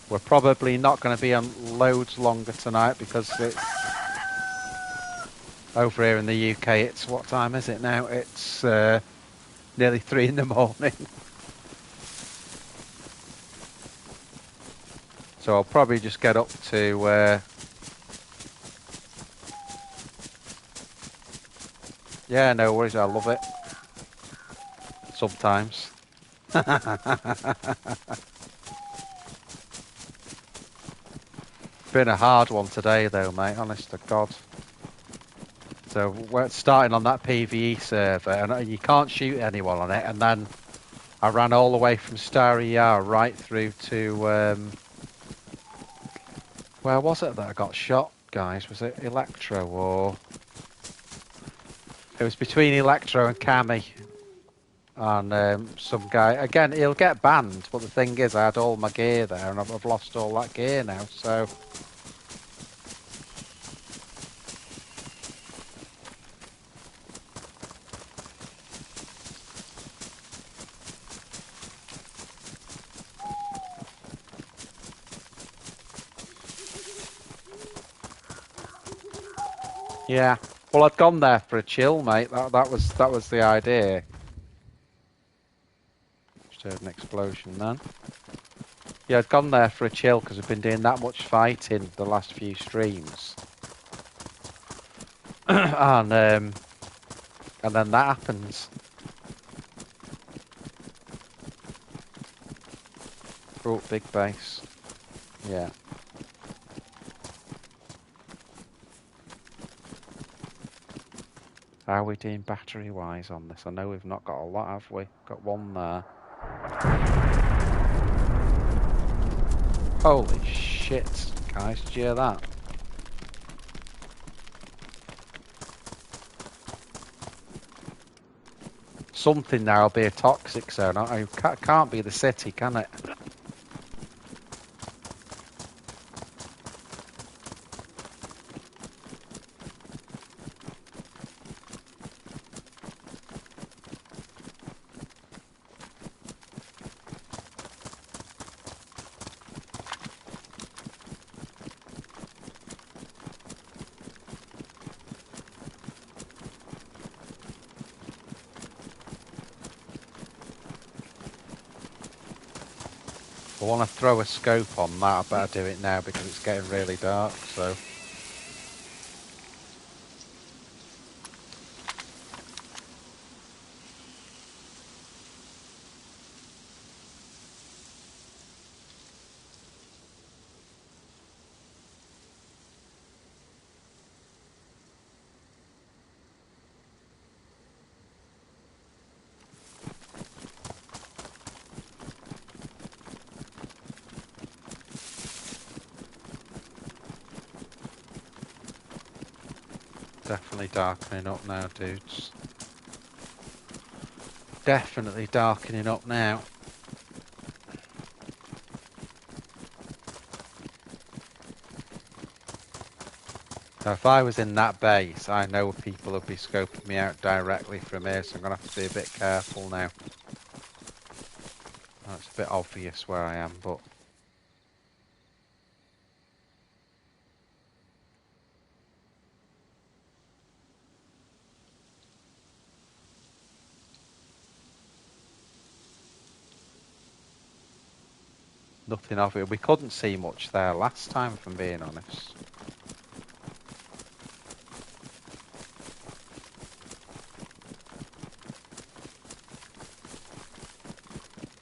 We're probably not going to be on loads longer tonight because it's over here in the UK. It's, what time is it now? It's nearly 3 in the morning. So I'll probably just get up to... yeah, no worries, I love it. Sometimes. Been a hard one today though, mate, honest to God. So we're starting on that PvE server and you can't shoot anyone on it, and then I ran all the way from Starry Yar right through to... where was it that I got shot, guys? Was it Electro or... It was between Electro and Cammy. And some guy... Again, he'll get banned, but the thing is I had all my gear there and I've lost all that gear now, so... Yeah. Well, I'd gone there for a chill, mate. That was the idea. Just heard an explosion then. Yeah, I'd gone there for a chill because we've been doing that much fighting the last few streams. And then that happens. Oh, big base. Yeah. How are we doing battery-wise on this? I know we've not got a lot, have we? Got one there. Holy shit, guys, did you hear that? Something there will be a toxic zone. It can't be the city, can it? I want to throw a scope on that. I better do it now because it's getting really dark, so... Definitely darkening up now, dudes. Definitely darkening up now. So if I was in that base, I know people would be scoping me out directly from here, so I'm going to have to be a bit careful now. That's a bit obvious where I am, but... nothing of it. We couldn't see much there last time, if I'm being honest.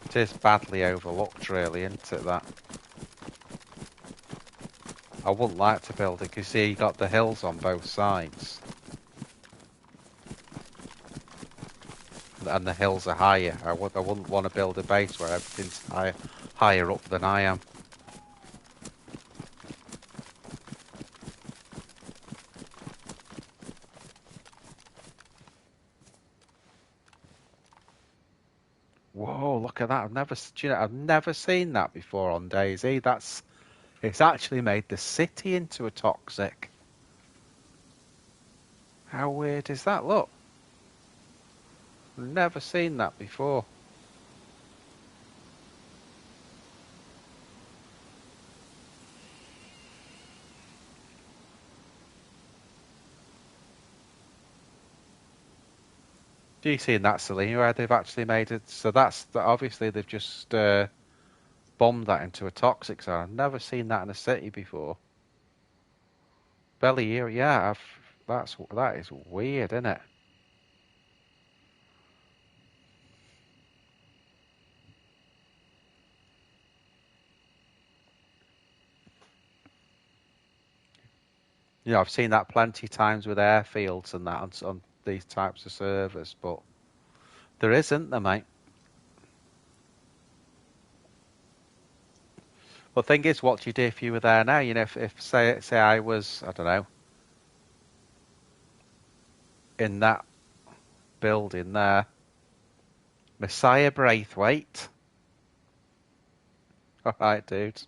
It is badly overlooked, really, isn't it, that? I wouldn't like to build it, because see, you got the hills on both sides. And the hills are higher. I wouldn't want to build a base where everything's higher up than I am. Whoa, look at that. I've never seen that before on DayZ. It's actually made the city into a toxic. How weird is that? Look. I've never seen that before. Do you see in that, Selena, where they've actually made it? So obviously they've just bombed that into a toxic zone. I've never seen that in a city before. Belly here, yeah. That is weird, isn't it? You know, I've seen that plenty of times with airfields and that on these types of servers, but there isn't there, mate. Well, the thing is, what do you do if you were there now? You know, if say I was, I don't know, in that building there, Messiah Braithwaite. All right, dude.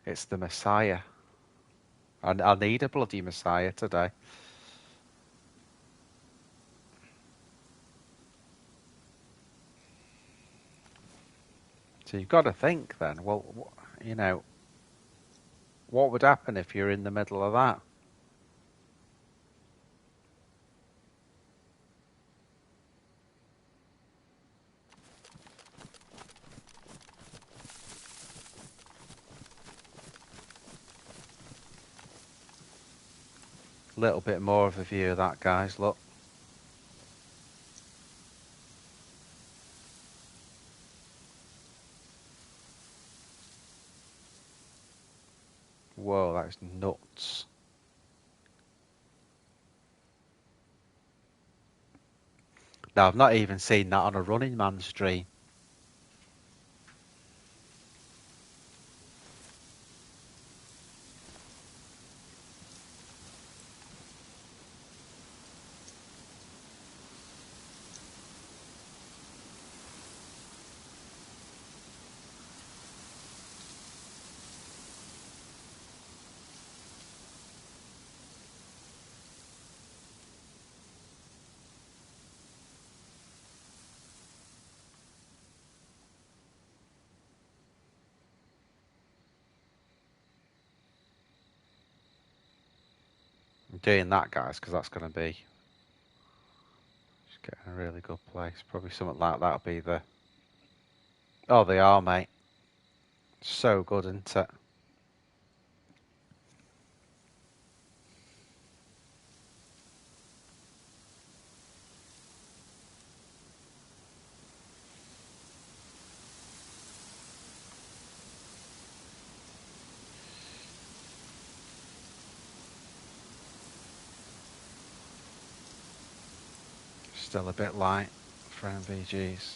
It's the Messiah. I need a bloody Messiah today. So you've got to think then, well, you know, what would happen if you're in the middle of that? A little bit more of a view of that, guys, look. Whoa, that is nuts. Now, I've not even seen that on a Running Man stream. I'm doing that, guys, because that's going to be just getting a really good place. Probably something like that'll be the... Oh, they are, mate. So good, isn't it? Still a bit light for MVGs.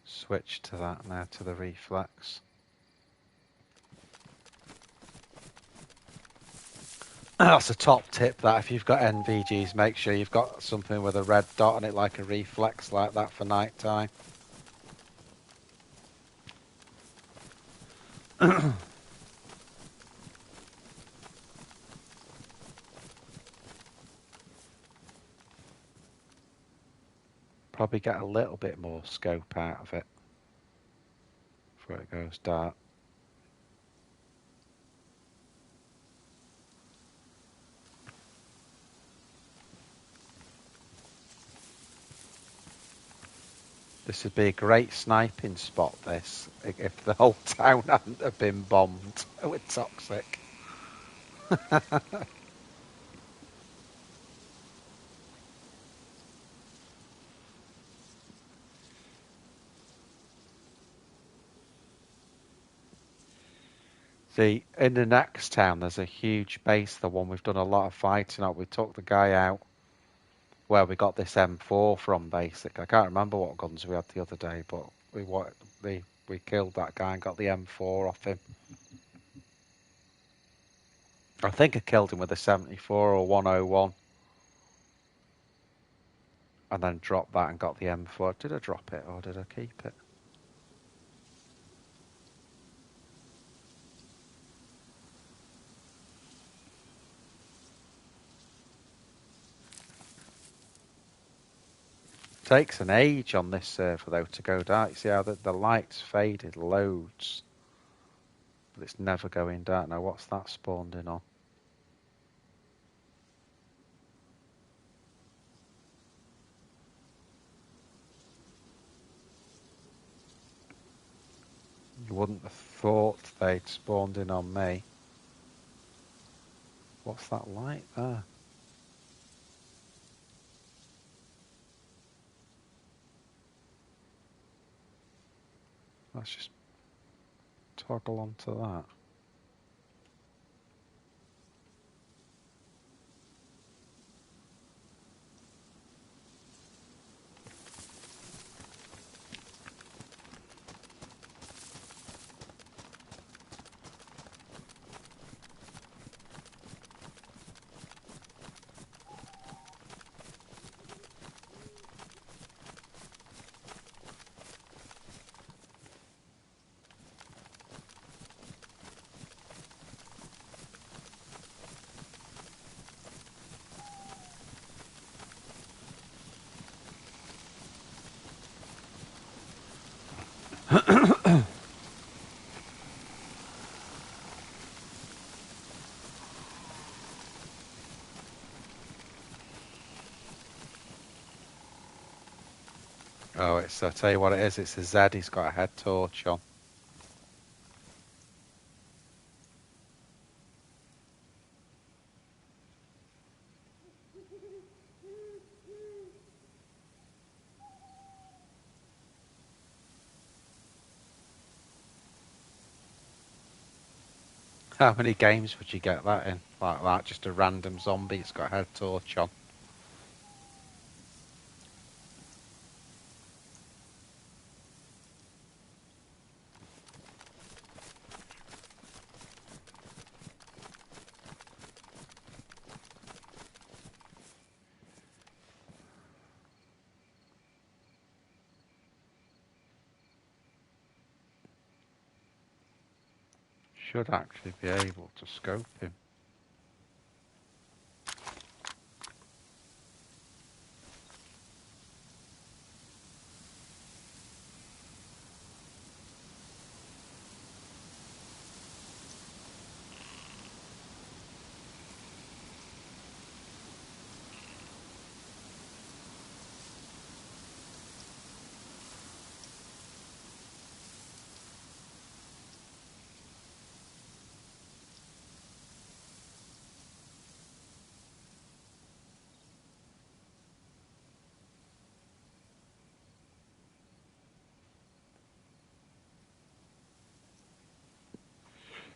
Switch to that now, to the reflex. That's a top tip, that if you've got NVGs, make sure you've got something with a red dot on it, like a reflex like that for night time. Probably get a little bit more scope out of it before it goes dark. This would be a great sniping spot, this, if the whole town hadn't have been bombed with toxic. See, in the next town, there's a huge base, the one we've done a lot of fighting on. We took the guy out where we got this M4 from, basically. I can't remember what guns we had the other day, but we killed that guy and got the M4 off him. I think I killed him with a 74 or 101. And then dropped that and got the M4. Did I drop it or did I keep it? Takes an age on this server though to go dark. You see how the light's faded loads, but it's never going dark. Now what's that spawned in on? You wouldn't have thought they'd spawned in on me. What's that light there? Let's just toggle onto that. Oh, I'll tell you what it is, it's a Z, he's got a head torch on. How many games would you get that in? Like that, just a random zombie, it's got a head torch on. Should actually be able to scope him.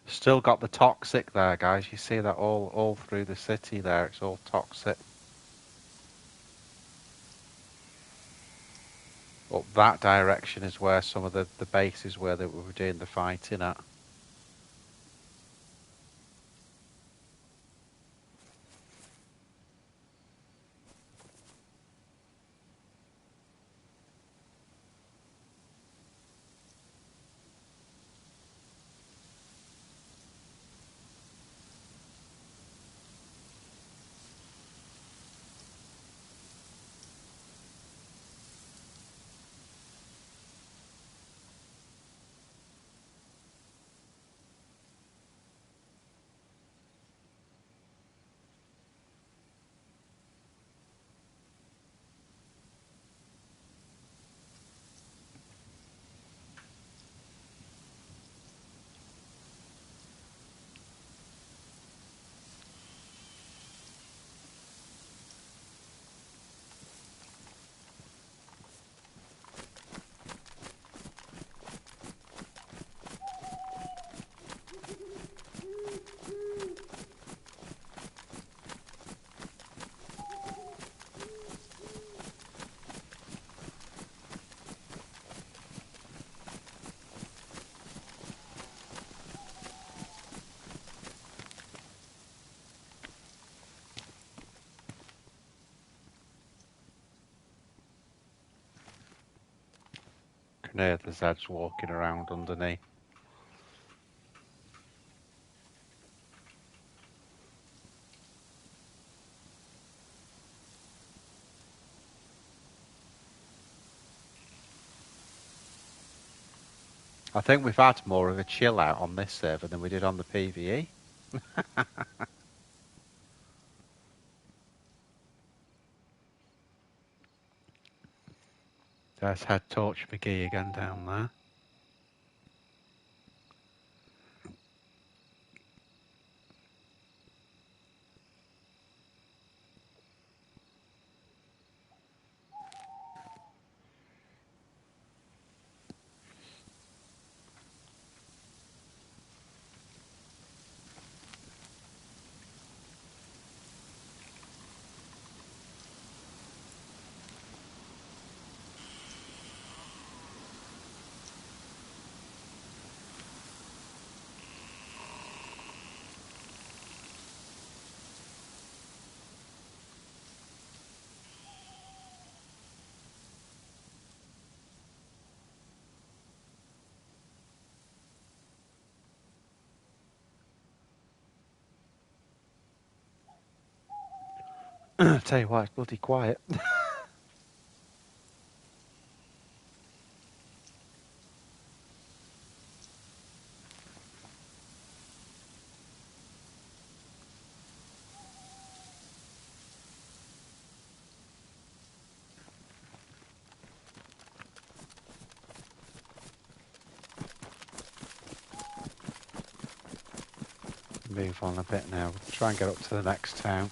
Still got the toxic there, guys. You see that all through the city there. It's all toxic. Up that direction is where some of the bases were that we were doing the fighting at. can hear the Zeds walking around underneath. I think we've had more of a chill out on this server than we did on the PvE. There's Head Torch McGee again down there. Tell you what, it's bloody quiet. Move on a bit now. Try and get up to the next town.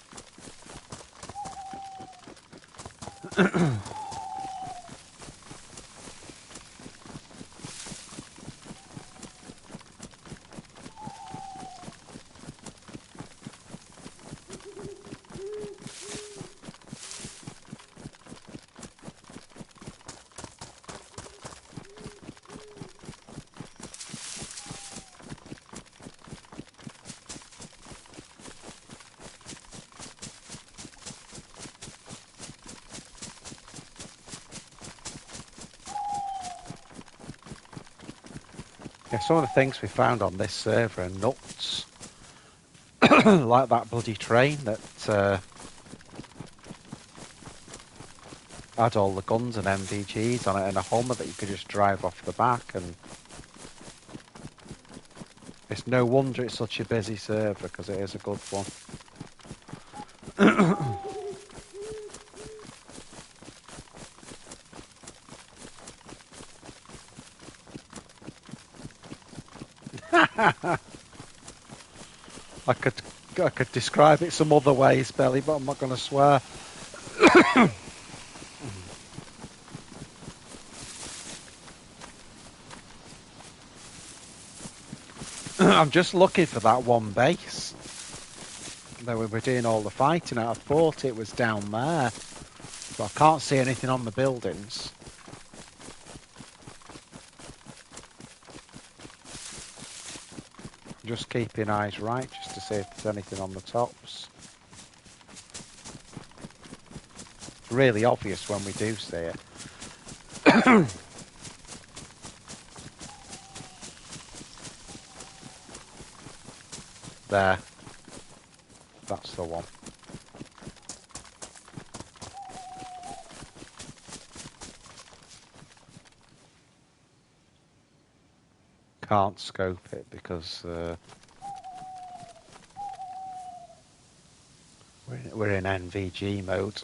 Yeah, some of the things we found on this server are nuts. Like that bloody train that had all the guns and MVGs on it and a Hummer that you could just drive off the back, and it's no wonder it's such a busy server because it is a good one. I could describe it some other ways, Belly, but I'm not going to swear. I'm just looking for that one base that we were doing all the fighting at. I thought it was down there, but I can't see anything on the buildings. Just keeping eyes right, just to see if there's anything on the tops. It's really obvious when we do see it. There. That's the one. Can't scope it because we're in NVG mode.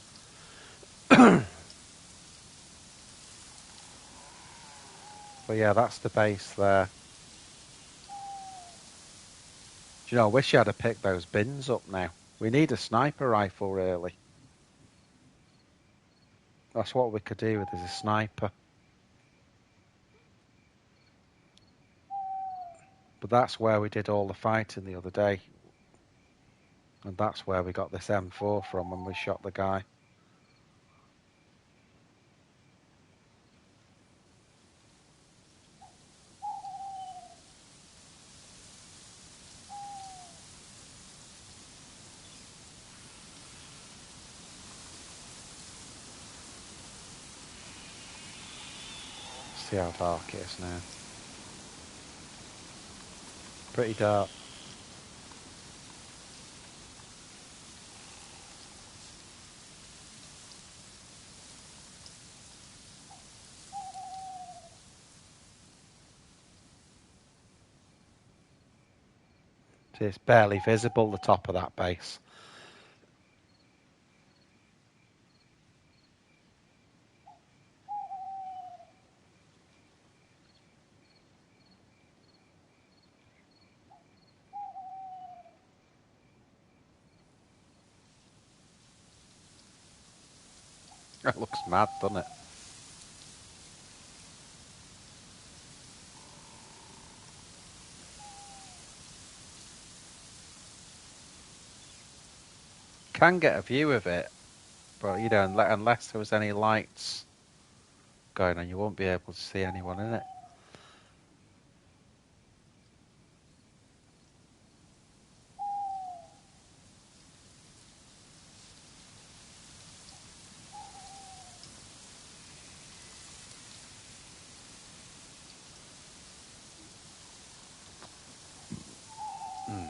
But yeah, that's the base there. Do you know, I wish you had to pick those bins up now. We need a sniper rifle, really. That's what we could do with is a sniper. But that's where we did all the fighting the other day. And that's where we got this M4 from when we shot the guy. See how dark it is now. Pretty dark. See, it's barely visible, the top of that base. It looks mad, doesn't it? Can get a view of it, but you know, unless there was any lights going on, you won't be able to see anyone in it. Mm.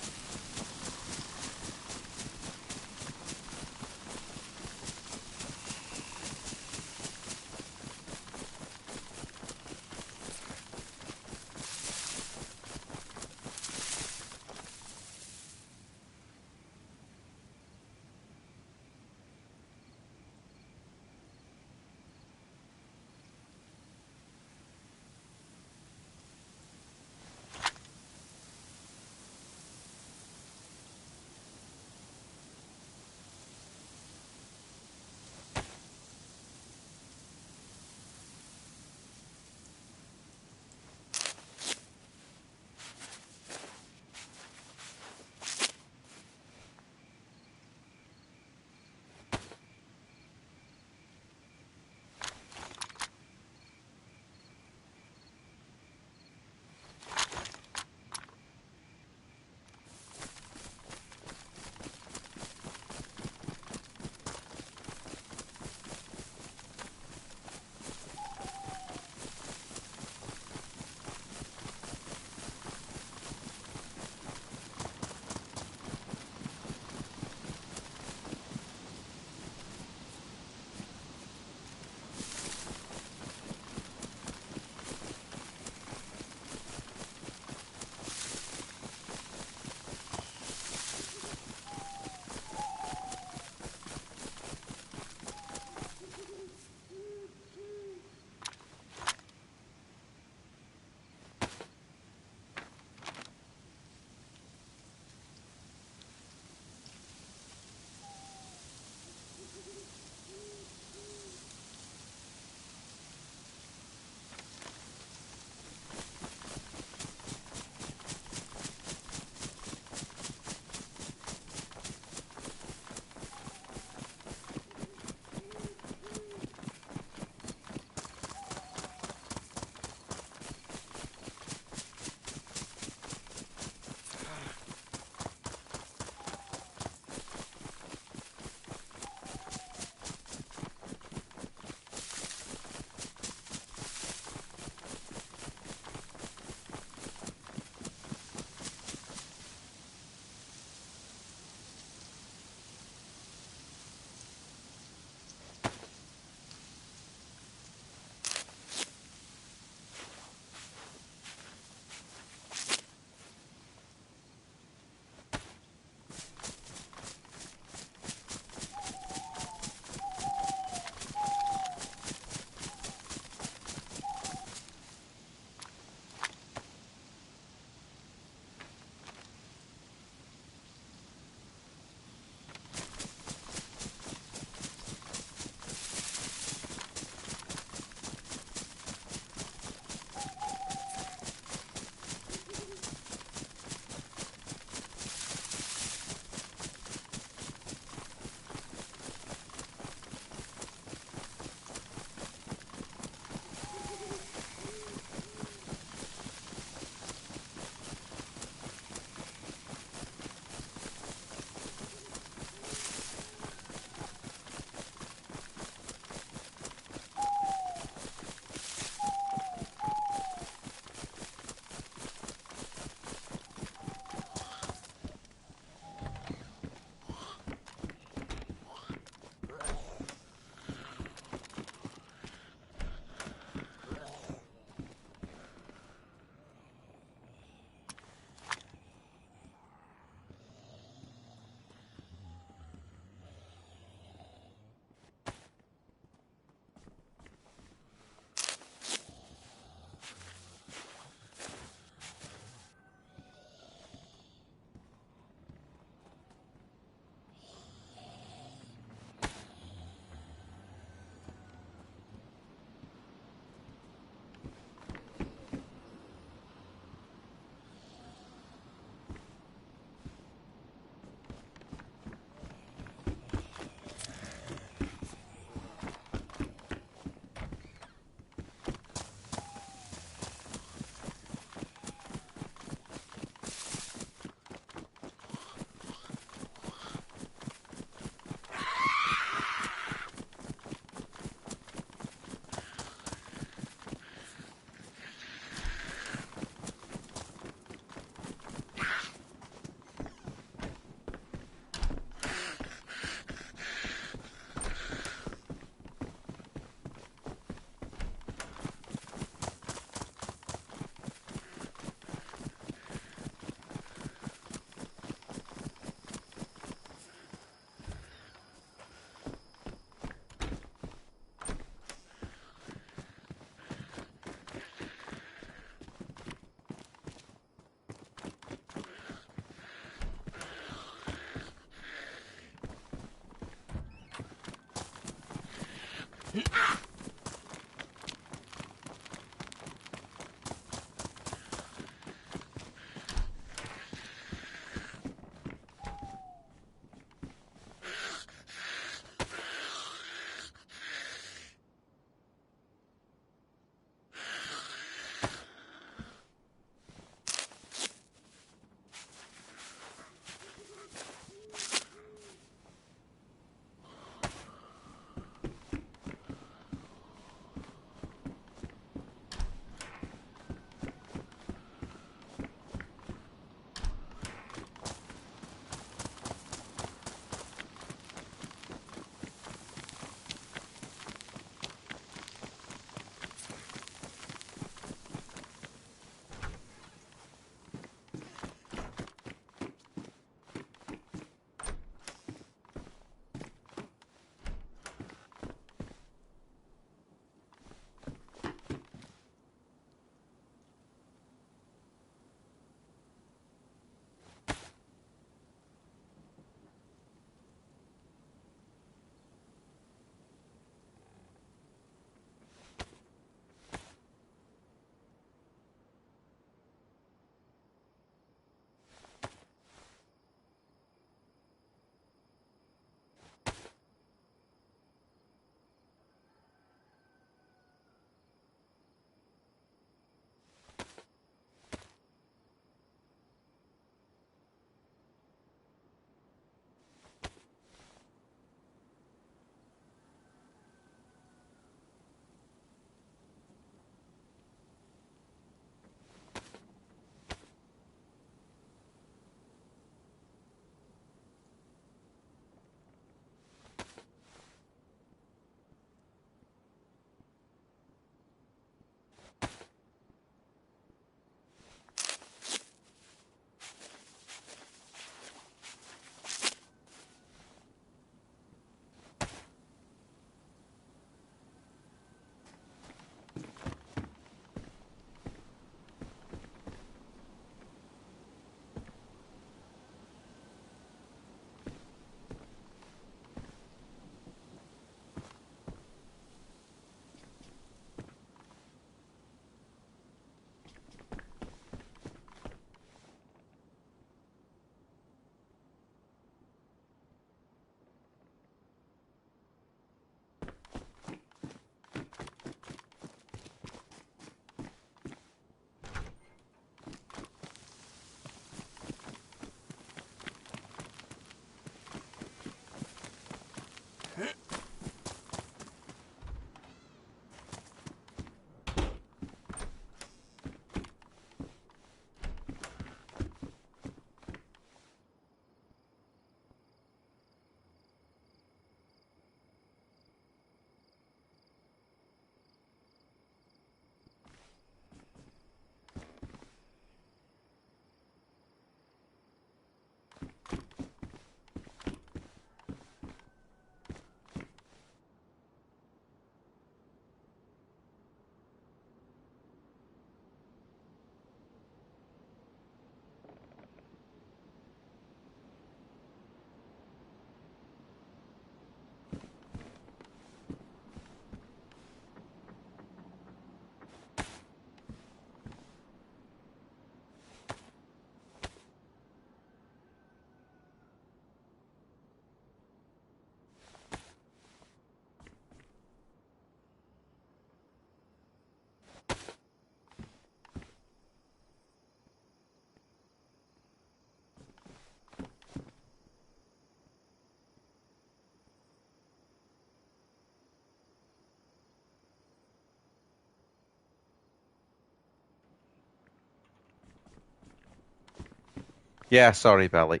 Yeah, sorry, Belly.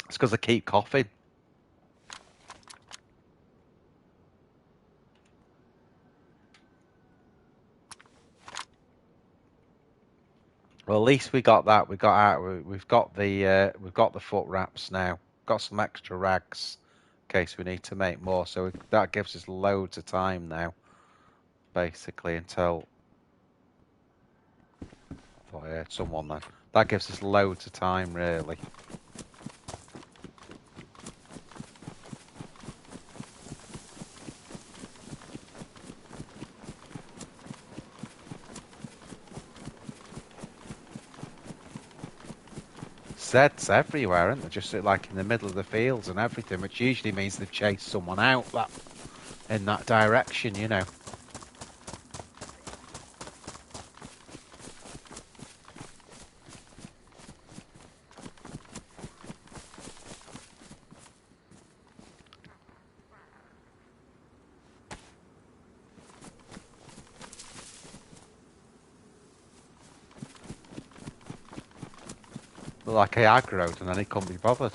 It's because I keep coughing. Well, at least we got that. We got out. We've got the foot wraps now. Got some extra rags in case we need to make more. So that gives us loads of time now, basically until. I thought I heard someone then. That gives us loads of time, really. Zeds everywhere, aren't they? Just like in the middle of the fields and everything, which usually means they've chased someone out that in that direction, you know. Like I aggroed and then he couldn't be bothered.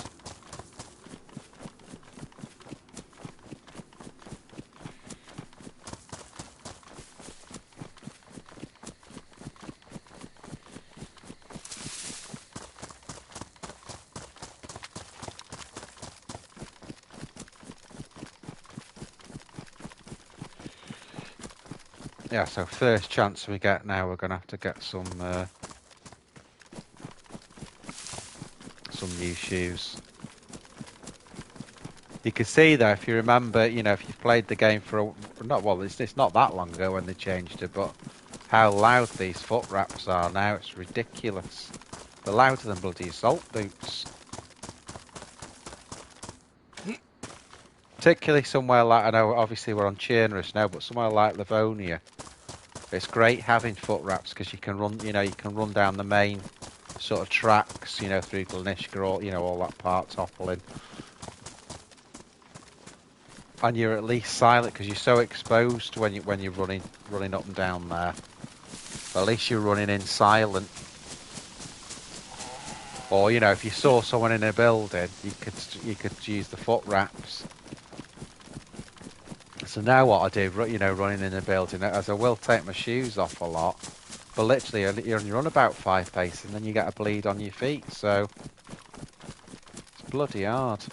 Yeah, so first chance we get now, we're going to have to get some new shoes. You can see though, if you remember, you know, if you've played the game for it's not that long ago when they changed it, but how loud these foot wraps are now, it's ridiculous. They're louder than bloody assault boots. Particularly somewhere like, I know obviously we're on Chernarus now, but somewhere like Livonia, it's great having foot wraps because you can run, you know, you can run down the main sort of tracks, you know, through Glenishka, all, you know, all that part, Toppling. And you're at least silent because you're so exposed when you're running up and down there. But at least you're running in silent. Or you know, if you saw someone in a building, you could use the foot wraps. So now what I do, you know, running in a building, as I will take my shoes off a lot, but literally you run about 5 paces and then you get a bleed on your feet. So it's bloody hard.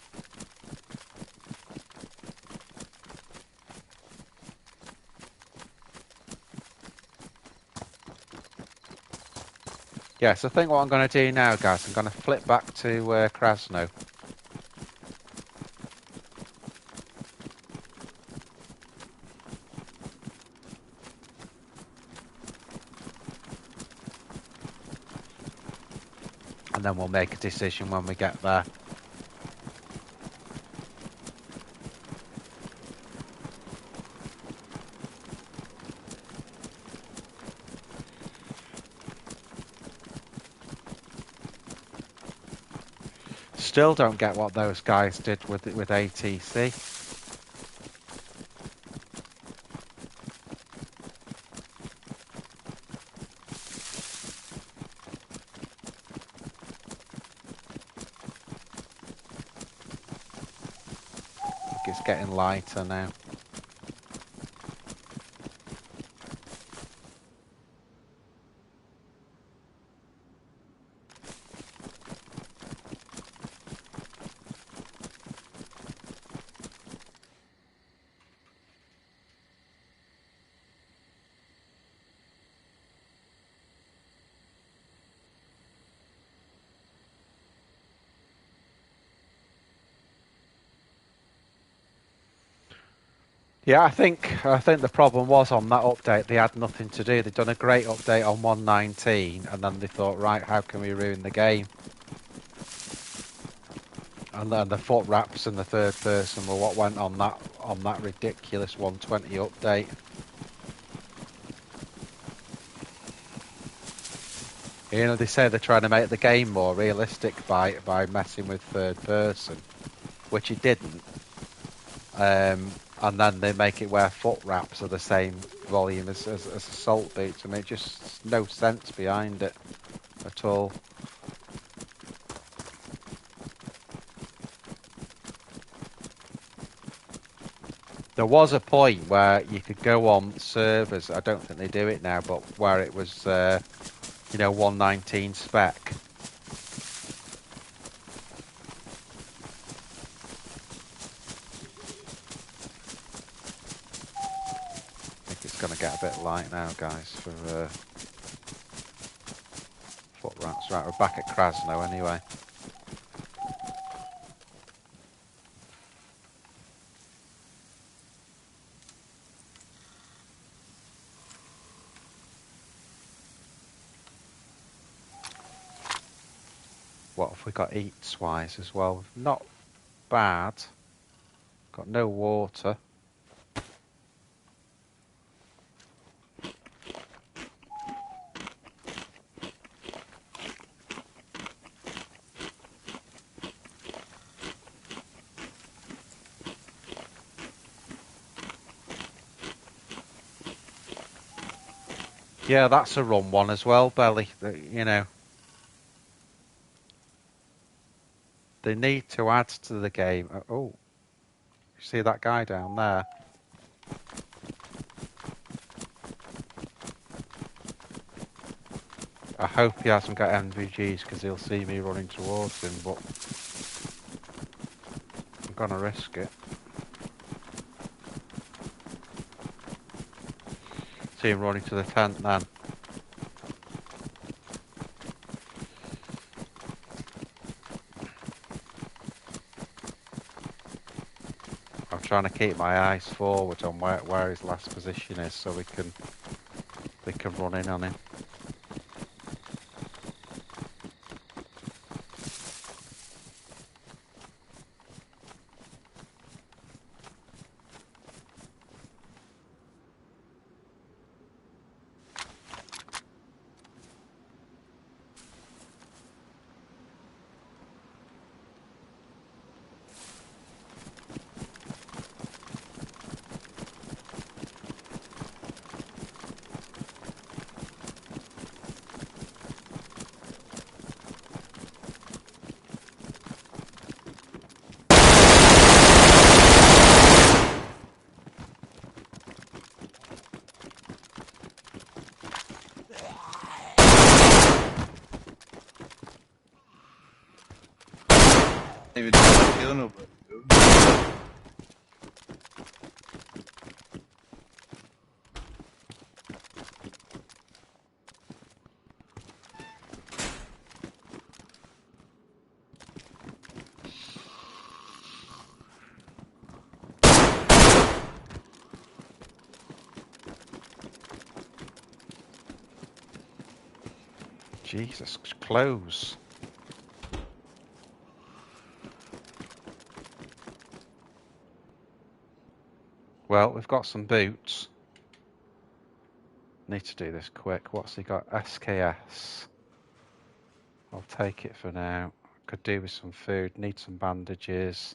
Yeah, so I think what I'm going to do now, guys, I'm going to flip back to Krasno. And then we'll make a decision when we get there. Still don't get what those guys did with ATC. It's getting lighter now. Yeah, I think the problem was on that update they had nothing to do. They'd done a great update on 119, and then they thought, right, how can we ruin the game? And then the foot wraps and the third person were what went on that ridiculous 120 update. You know, they say they're trying to make the game more realistic by messing with third person, which it didn't. And then they make it where foot wraps are the same volume as assault boots. I mean, just no sense behind it at all. There was a point where you could go on servers, I don't think they do it now, but where it was, 119 spec. I think it's going to get a bit light now, guys, for foot rats. Right, we're back at Krasno anyway. What have we got eats-wise as well? Not bad. Got no water. Yeah, that's a run one as well, Belly. They need to add to the game. Oh, you see that guy down there? I hope he hasn't got NVGs because he'll see me running towards him, but I'm going to risk it. See him running to the tent then. I'm trying to keep my eyes forward on where his last position is so we can run in on him. Even kill nobody. Jesus, close. Well, we've got some boots. Need to do this quick. What's he got? SKS. I'll take it for now. Could do with some food. Need some bandages.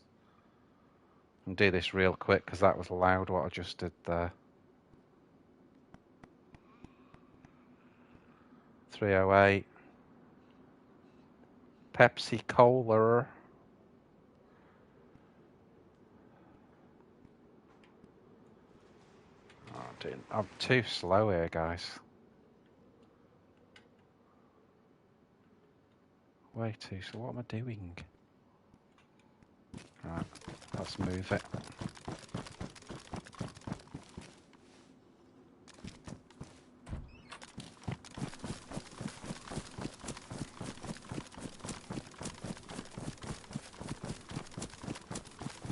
And do this real quick because that was loud what I just did there. 308. Pepsi Cola. Oh, I'm too slow here, guys. Way too slow. What am I doing? Right, let's move it.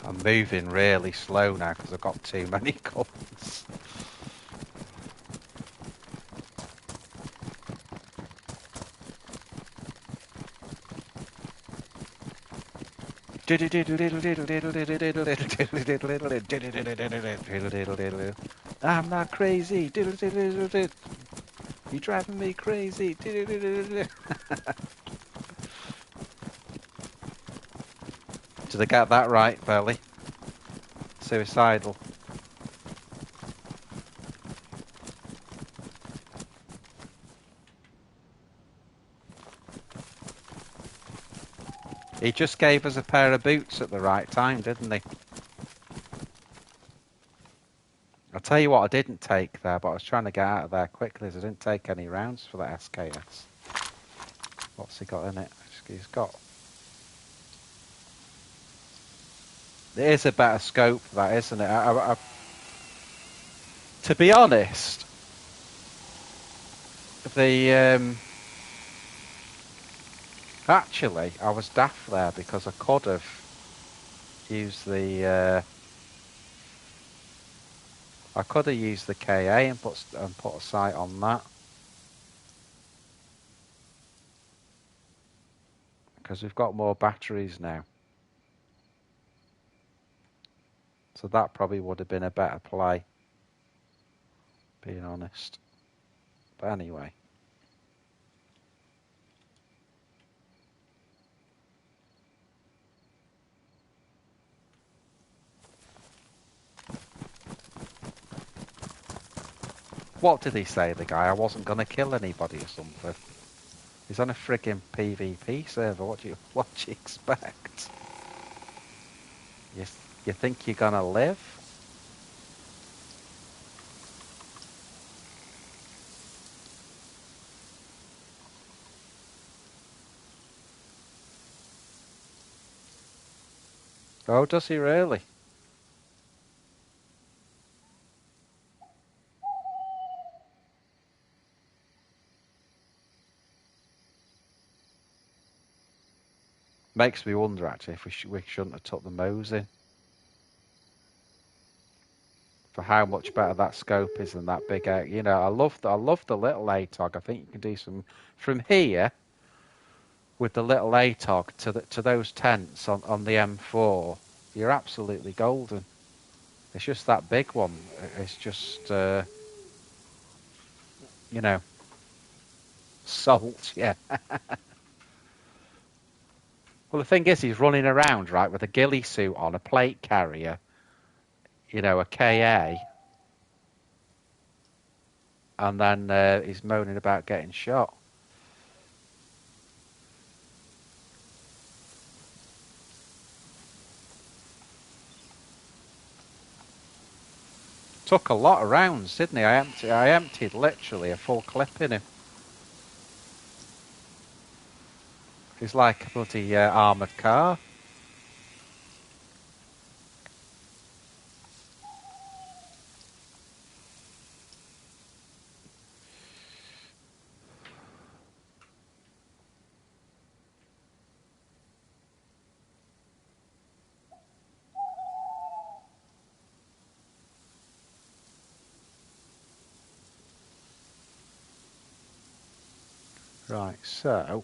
I'm moving really slow now because I've got too many guns. I'm not crazy. You're driving me crazy. Did I get that right, Belly? Suicidal. He just gave us a pair of boots at the right time, didn't he? tell you what I didn't take there, but I was trying to get out of there quickly, is I didn't take any rounds for that SKS. What's he got in it? He's got... It is a better scope, that, isn't it? To be honest, the... Actually, I was daft there because I could have used the... I could have used the KA and put a sight on that. Because we've got more batteries now. So that probably would have been a better play, being honest. But anyway. What did he say, the guy? I wasn't going to kill anybody or something. He's on a friggin' PvP server. What do you expect? You think you're going to live? Oh, does he really? Makes me wonder, actually, if we shouldn't have took the Moes in. For how much better that scope is than that big out. You know, I love the little ATOG. I think you can do some from here with the little ATOG to those tents on the M4. You're absolutely golden. It's just that big one. It's just you know, salt. Yeah. Well, the thing is, he's running around right with a ghillie suit on, a plate carrier, you know, a KA. And then he's moaning about getting shot. Took a lot of rounds, didn't he? I emptied literally a full clip in him. He's like a bloody armoured car. Right, so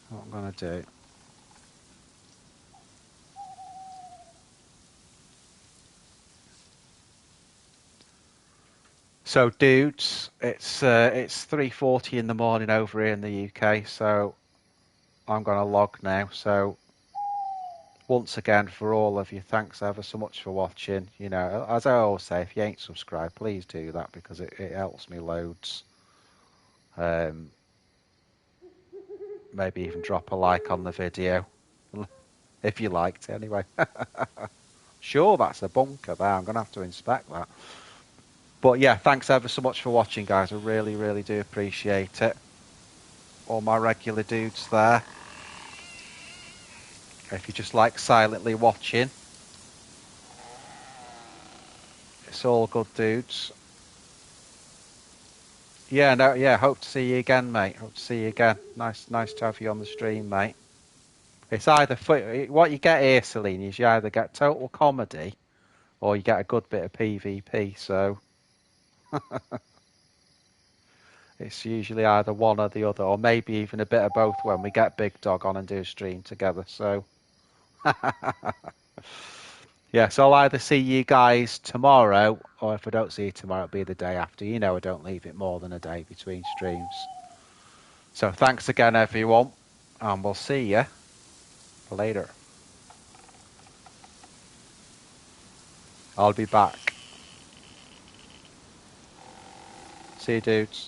what I'm going to do... So, dudes, it's 3:40 in the morning over here in the UK, so I'm going to log now. So, once again, for all of you, thanks ever so much for watching. You know, as I always say, if you ain't subscribed, please do that because it helps me loads. Maybe even drop a like on the video if you liked it anyway. Sure, that's a bunker there. I'm going to have to inspect that. But yeah, thanks ever so much for watching, guys. I really, really do appreciate it. All my regular dudes there. If you just like silently watching, it's all good, dudes. Yeah, no, yeah. Hope to see you again, mate. Hope to see you again. Nice to have you on the stream, mate. It's either what you get here, Celine, is you either get total comedy or you get a good bit of PvP. So it's usually either one or the other, or maybe even a bit of both when we get Big Dog on and do a stream together. So yeah, so I'll either see you guys tomorrow, or if I don't see you tomorrow, it'll be the day after. You know I don't leave it more than a day between streams. So thanks again, everyone, and we'll see you later. I'll be back. See you, dudes.